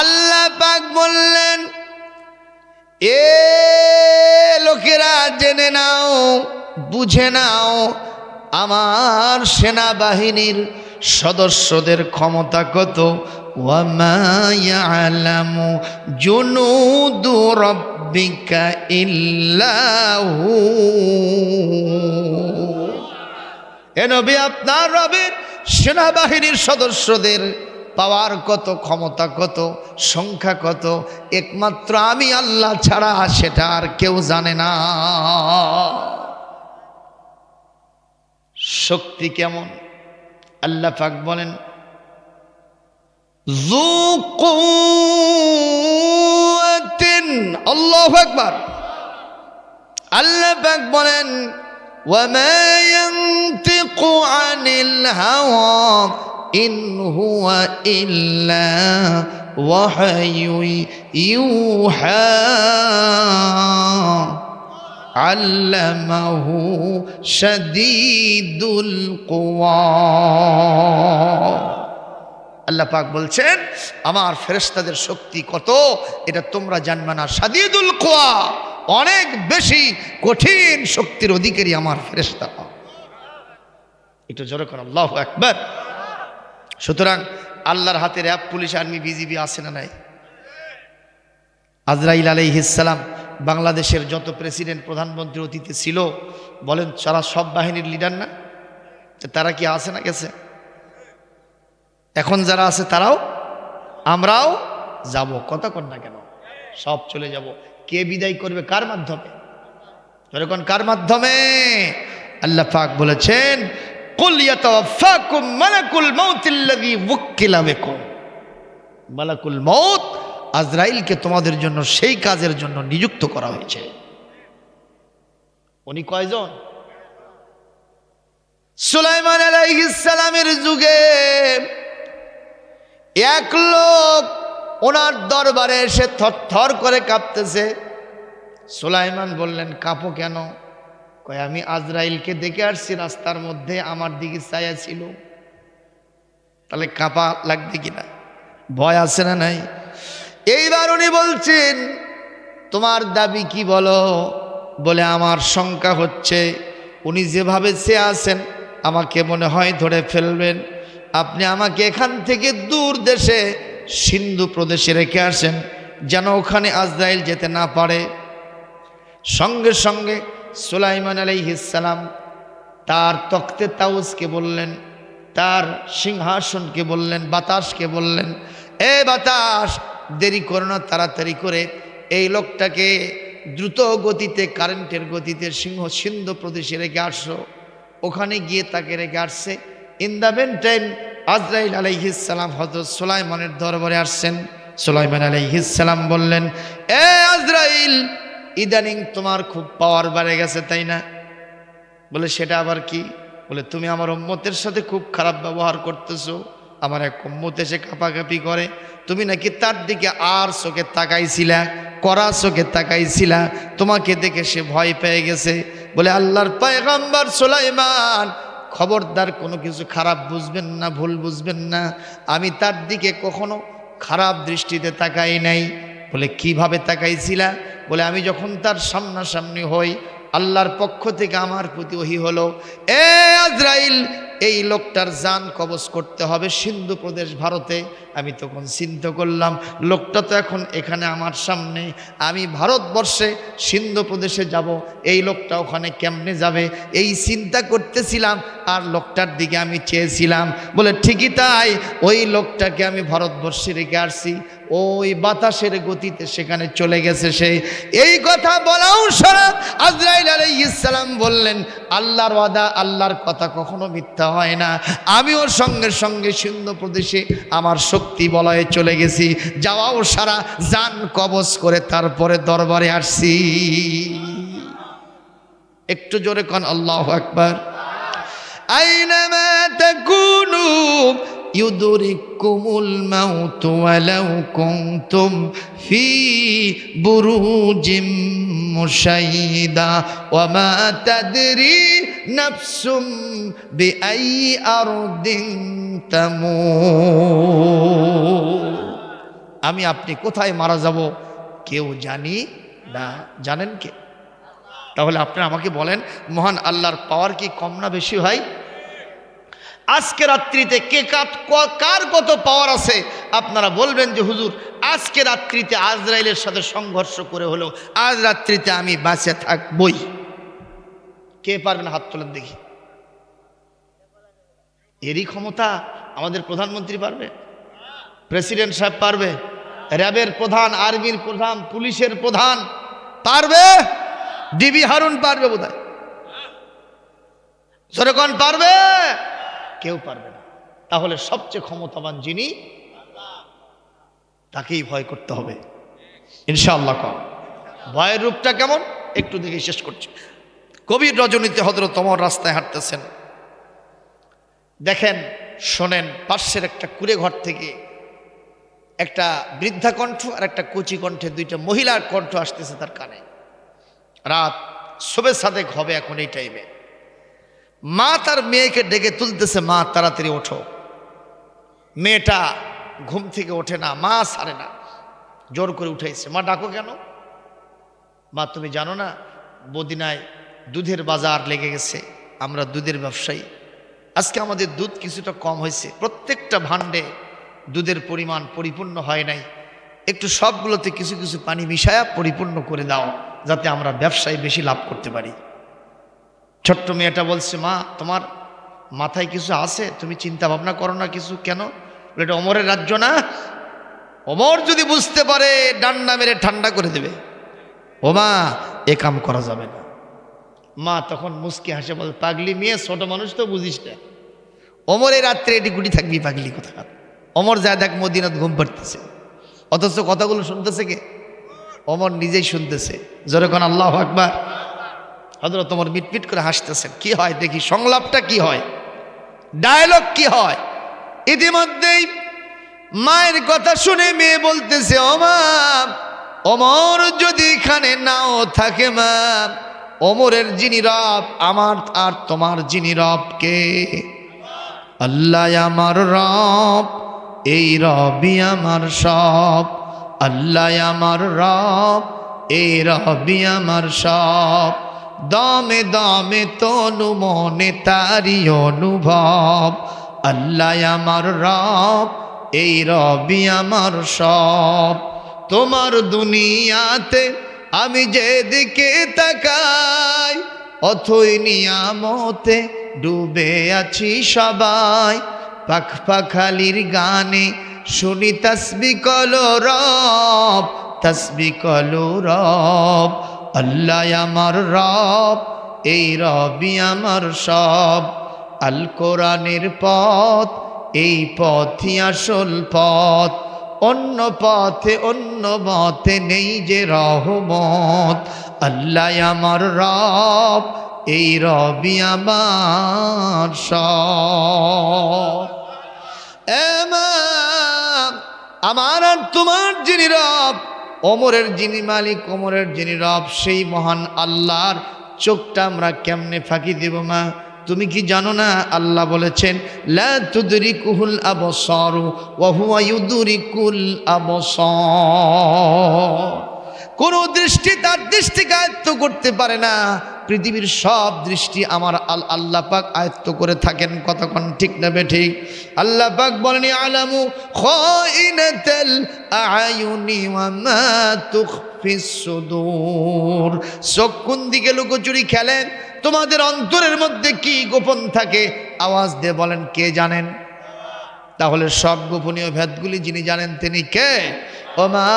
আল্লাহ পাক বললেন, এ লোকেরা জেনে নাও, বুঝে নাও, আমার সেনাবাহিনীর সদস্যদের ক্ষমতা কত। ওয়ামা ইয়ালামু জুনুদু রাব্বিকা ইল্লাহু। এ নবী, আপনার রবের সেনাবাহিনীর সদস্যদের পাওয়ার কত, ক্ষমতা কত, সংখ্যা কত, একমাত্র আমি আল্লাহ ছাড়া সেটা আর কেউ জানে না। শক্তি কেমন আল্লাহ পাক বলেন, যু কুওয়াতিন। আল্লাহু আকবার। আল্লাহ পাক বলেন, ওয়ামা ইয়ানতিকু আনিল হাওয়া ইন হুয়া ইল্লা ওয়াহয়ু ইউহা আল্লামাহু শাদীদুল কুওয়া। আল্লাহ পাক বলছেন, আমার ফেরেশতাদের শক্তি কত এটা তোমরা জানবে না। শাদীদুল কুওয়া, অনেক বেশি কঠিন শক্তির অধিকারী আমার ফেরেশতা। একটু জোরে করে আল্লাহু আকবার। সুতরাং আল্লাহর হাতে র্যাব, পুলিশ, আর্মি, বিজিবি আছে না নাই? আজরাইল আলাইহিস সালাম বাংলাদেশের যত প্রেসিডেন্ট, প্রধানমন্ত্রী অতীতে ছিল, বলেন তারা সব বাহিনীর লিডার না? তারা কি আছে না গেছে? এখন যারা আছে তারাও, আমরাও যাব। কথা কন না কেন? সব চলে যাব। কে বিদায় করবে? কার মাধ্যমে? যখন কার মাধ্যমে? আল্লাহ পাক বলেছেন, কুল ইয়াতাওয়াফাকুম মালাকুল মাউতিল্লাযী ওয়াক্কিলা বিকুম। মালাকুল মউত আজরাইলকে তোমাদের জন্য সেই কাজের জন্য নিযুক্ত করা হয়েছে। উনি কয়জন? সুলাইমান আলাইহিস সালামের যুগে এক লোক ওনার দরবারে এসে থরথর করে কাঁপতেছে। সুলাইমান বললেন, কাঁপো কেন? কয়, আমি আজরাইলকে দেখে আসছি, রাস্তার মধ্যে আমার দিকে ছায়া ছিল। তাহলে কাঁপা লাগবে কিনা? ভয় আছে না নাই? এইবার উনি বলছেন, তোমার দাবি কি বলো? বলে, আমার শঙ্কা হচ্ছে উনি যেভাবে চেয়ে আছেন আমাকে মনে হয় ধরে ফেলবেন। আপনি আমাকে এখান থেকে দূর দেশে সিন্ধু প্রদেশে রেখে আসেন, যেন ওখানে আজরাইল যেতে না পারে। সঙ্গে সঙ্গে সুলাইমান আলাইহিস সালাম তার তখতে তাউসকে বললেন, তার সিংহাসনকে বললেন, বাতাসকে বললেন, এ বাতাস, দেরি করো না, তাড়াতাড়ি করে এই লোকটাকে দ্রুত গতিতে, কারেন্টের গতিতে সিন্ধু প্রদেশে রেখে আসো। ওখানে গিয়ে তাকে রেখে আসছে। ইন দ্য মেন টাইম আজরাইল আলাইহিস সালাম হযরত সুলাইমানের দরবারে আসছেন। সুলাইমান আলাইহিস সালাম বললেন, এ আজরাইল, ইদানিং তোমার খুব পাওয়ার বেড়ে গেছে, তাই না? বলে, সেটা আবার কি? বলে, তুমি আমার উম্মতের সাথে খুব খারাপ ব্যবহার করতেছো। আমার এক উম্মত এসে কাঁপাকাঁপি করে, তুমি নাকি তার দিকে আর চোখে তাকাইছিলা, কড়া চোখে তাকাইছিলা, তোমাকে দেখে সে ভয় পেয়ে গেছে। বলে, আল্লাহর পয়গম্বর সুলাইমান, খবরদার কোনো কিছু খারাপ বুঝবেন না, ভুল বুঝবেন না। আমি তার দিকে কখনো খারাপ দৃষ্টিতে তাকাই নাই। বলে, কিভাবে তাকাইছিলা? বলে, আমি যখন তার সামনাসামনি হই, আল্লাহর পক্ষ থেকে আমার প্রতি ওহী হলো, এ আজরাইল, এই লোকটার জান কবজ করতে হবে সিন্ধু প্রদেশ, ভারতে। আমি তখন চিন্তা করলাম, লোকটা তো এখন এখানে আমার সামনে, আমি ভারতবর্ষে সিন্ধু প্রদেশে যাব, এই লোকটা ওখানে কেমনে যাবে, এই চিন্তা করতেছিলাম। আর লোকটার দিকে আমি চেয়েছিলাম। বলে, ঠিকই তাই, ওই লোকটাকে আমি ভারতবর্ষে রেখে আসছি, ওই বাতাসের গতিতে সেখানে চলে গেছে সে। এই কথা বলাও সারা আজরাইল আলাইহিস সালাম বললেন, আল্লাহর ওয়াদা, আল্লাহর কথা কখনো মিথ্যা হয় না। আমিও সঙ্গে সঙ্গে সিন্ধু প্রদেশে আমার শক্তি বলয়ে চলে গেছি, যাওয়াও সারা জান কবজ করে তারপরে দরবারে আসছি। একটু জোরে কোন আল্লাহু আকবার। আইনামা তাকুনু ইউদরিকুমুল মাউত ওয়ালাউ কুনতুম ফি বুরুজিম মুশাইয়্যিদা ওয়া মা তাদরি নাফসুম বিআই আরদিন তামুত। আমি আপনি কোথায় মারা যাব কেউ জানি না, জানেন কে? তাহলে আপনারা আমাকে বলেন, মহান আল্লাহর পাওয়ার কি কম না বেশি হয়? আজকে রাত্রিতে কার কত পাওয়ার আছে আপনারা বলবেন যে হুজুর আজকে রাত্রিতে আজরাইলের সাথে সংঘর্ষ করে হলো আজ রাত্রিতে আমি বাঁচে থাকবই। কে পারবেন হাত তোলেন দেখি। এরই ক্ষমতা আমাদের প্রধানমন্ত্রী পারবে, প্রেসিডেন্ট সাহেব পারবে, র্যাবের প্রধান, আর্মির প্রধান, পুলিশের প্রধান পারবে, ডিবি হারুন পারবে বোধহয়, যখন পারবে কেউ পারবে না। তাহলে সবচেয়ে ক্ষমতাবান যিনি তাকেই ভয় করতে হবে ইনশাআল্লাহ। কম ভয়ের রূপটা কেমন একটু দেখে শেষ করছি। গভীর রজনীতে হযরত ওমর রাস্তায় হাঁটতেছেন, দেখেন শোনেন পাশের একটা কুড়ে ঘর থেকে একটা বৃদ্ধা কণ্ঠ আর একটা কচি কণ্ঠে দুইটা মহিলার কণ্ঠ আসতেছে তার কানে। রাত শোবে সাদেক হবে এখন এই টাইমে। মা তার মেয়েকে ডেকে তুলতেছে, মা তাড়াতাড়ি ওঠো। মেয়েটা ঘুম থেকে ওঠে না, মা ছাড়ে না, জোর করে উঠাইছে। মা ডাকো কেন? মা তুমি জানো না মদিনায় দুধের বাজার লেগে গেছে, আমরা দুধের ব্যবসায়ী, আজকে আমাদের দুধ কিছুটা কম হয়েছে, প্রত্যেকটা ভাণ্ডে দুধের পরিমাণ পরিপূর্ণ হয় নাই, একটু সবগুলোতে কিছু কিছু পানি মিশায়া পরিপূর্ণ করে দাও যাতে আমরা ব্যবসায় বেশি লাভ করতে পারি। ছোট্ট মেয়েটা বলছে, মা তোমার মাথায় কিছু আছে, তুমি চিন্তা ভাবনা করো না কিছু? কেন? বলে এটা ওমরের রাজ্য না, ওমর যদি বুঝতে পারে ডান্ডা মেরে ঠান্ডা করে দেবে। ও মা এ কাম করা যাবে না। মা তখন মুস্কি হাসে বলে, পাগলি মেয়ে, ছোট মানুষ তো বুঝিস না, ওমরের রাত্রে এটি গুটি থাকবি পাগলি কোথাকার। ওমর যা দেখ মদিনাত ঘুম পাড়তেছে, অথচ কথাগুলো শুনতেছে কে? ওমর নিজেই শুনতেছে। জোরে কোন আল্লাহু আকবার। হযরত ওমর মিটমিট করে হাসতেছেন। কি হয় দেখি, সংলাপটা কি হয়, ডায়লগ কি হয়। ইতিমধ্যেই মায়ের কথা শুনে মেয়ে বলতেছে, ও মা, ওমর যদি এখানে নাও থাকে মা, ওমরের যিনি রব আমার আর তোমার যিনি রব কে? আল্লাহ আমার রব, এই রবই আমার সব। আল্লাহ আমার রব, এই রবই আমার সব। দমে দমে তনু মনে তারি অনুভব। আল্লাহ আমার রব, এই রবই আমার সব। তোমার দুনিয়াতে আমি যেদিকে তাকাই, অথই নিয়ামতে ডুবে আছি সবাই। পাখ পাখালির গানে শুনি তাসবিহ কলো রব, তাসবিহ কলো রব। আল্লাহ আমার রব, এই রবই আমার সব। আল কোরআনের পথ, এই পথই আসল পথ। অন্য পথে অন্য মতে নেই যে রহমত। আল্লাহ আমার রব, এই রবই আমার সব। আমার আর তোমার যিনি রব, ওমরের যিনি মালিক, ওমরের যিনি রব, সেই মহান আল্লাহর চোখটা আমরা কেমনে ফাঁকি দেব মা? তুমি কি জানো না আল্লাহ বলেছেন, লা তুদরিকুহুল আবসারু ওয়া হুয়া ইউদরিকুল আবসার। কোন দৃষ্টি তার দৃষ্টিকে আয়ত্ত করতে পারে না, পৃথিবীর সব দৃষ্টি আমার আল্লাহ পাক আয়ত্ত করে থাকেন। কতক্ষণ ঠিক না বেঠিক? আল্লাহ পাক বলেন, আলামু খাইনাতাল আয়ুনি ওয়া মা তুখফিস সুদূর। চোখ কোন দিকে লুকোচুরি খেলে, তোমাদের অন্তরের মধ্যে কি গোপন থাকে, আওয়াজ দিয়ে বলেন কে জানেন? তাহলে সব গোপনীয় ভেদগুলি যিনি জানেন তিনি কে? ও মা,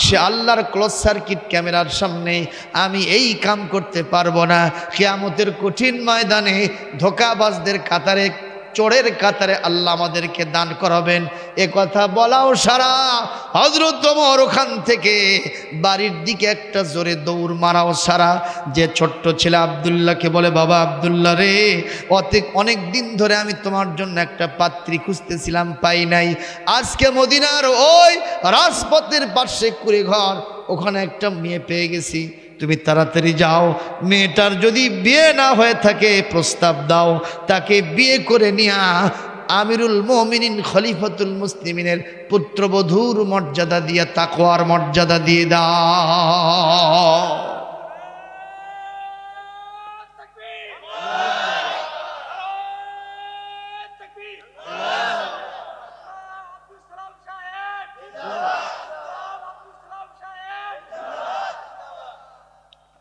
সে আল্লাহর ক্লোজ সার্কিট ক্যামেরার সামনে আমি এই কাম করতে পারবো না। কিয়ামতের কঠিন ময়দানে ধোঁকাবাজদের কাতারে চোরের কাতারে আল্লাহ আমাদেরকে দান করাবেন। এ কথা বলাও সারা হযরত ওমর ওখান থেকে বাড়ির দিকে একটা জোরে দৌড় মারাও সারা। যে ছোট্ট ছেলে আব্দুল্লাহকে বলে, বাবা আব্দুল্লাহ রে, অনেক দিন ধরে আমি তোমার জন্য একটা পাত্রী খুঁজতেছিলাম, পাই নাই। আজকে মদিনার ওই রাজপথের পাশে কুড়ে ঘর, ওখানে একটা মেয়ে পেয়ে গেছি। তুমি তাড়াতাড়ি যাও, মেয়েটার যদি বিয়ে না হয়ে থাকে প্রস্তাব দাও, তাকে বিয়ে করে নিয়া আমিরুল মুমিনিন খলিফাতুল মুসলিমিনের পুত্রবধূর মর্যাদা দিয়ে, তাকওয়ার মর্যাদা দিয়ে দাও।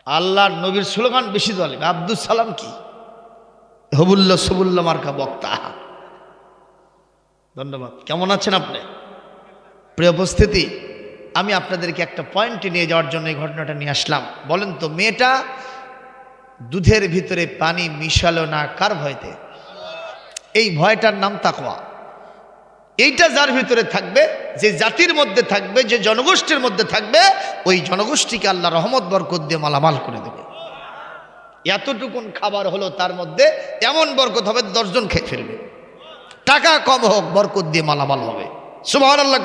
আল্লাহর নবীর স্লোগান বেশি দলে, আব্দুল সালাম কি হবুল্লা সবুল্লা মার্কা বক্তা। ধন্যবাদ। কেমন আছেন আপনি? প্রিয় উপস্থিতি, আমি আপনাদেরকে একটা পয়েন্টে নিয়ে যাওয়ার জন্য এই ঘটনাটা নিয়ে আসলাম। বলেন তো, মেয়েটা দুধের ভিতরে পানি মিশালো না কার ভয়তে? এই ভয়টার নাম তাকওয়া। এইটা যার ভিতরে থাকবে, যে জাতির মধ্যে থাকবে, যে জনগোষ্ঠীর মধ্যে থাকবে, ওই জনগোষ্ঠীকে আল্লাহ রহমত বরকত দিয়ে মালামাল করে দেবে। এতটুকুন খাবার হলো তার মধ্যে এমন বরকত হবে 10 জন খেয়ে ফেলবে। টাকা কম হোক, বরকত দিয়ে মালামাল হবে। সুবহানাল্লাহ।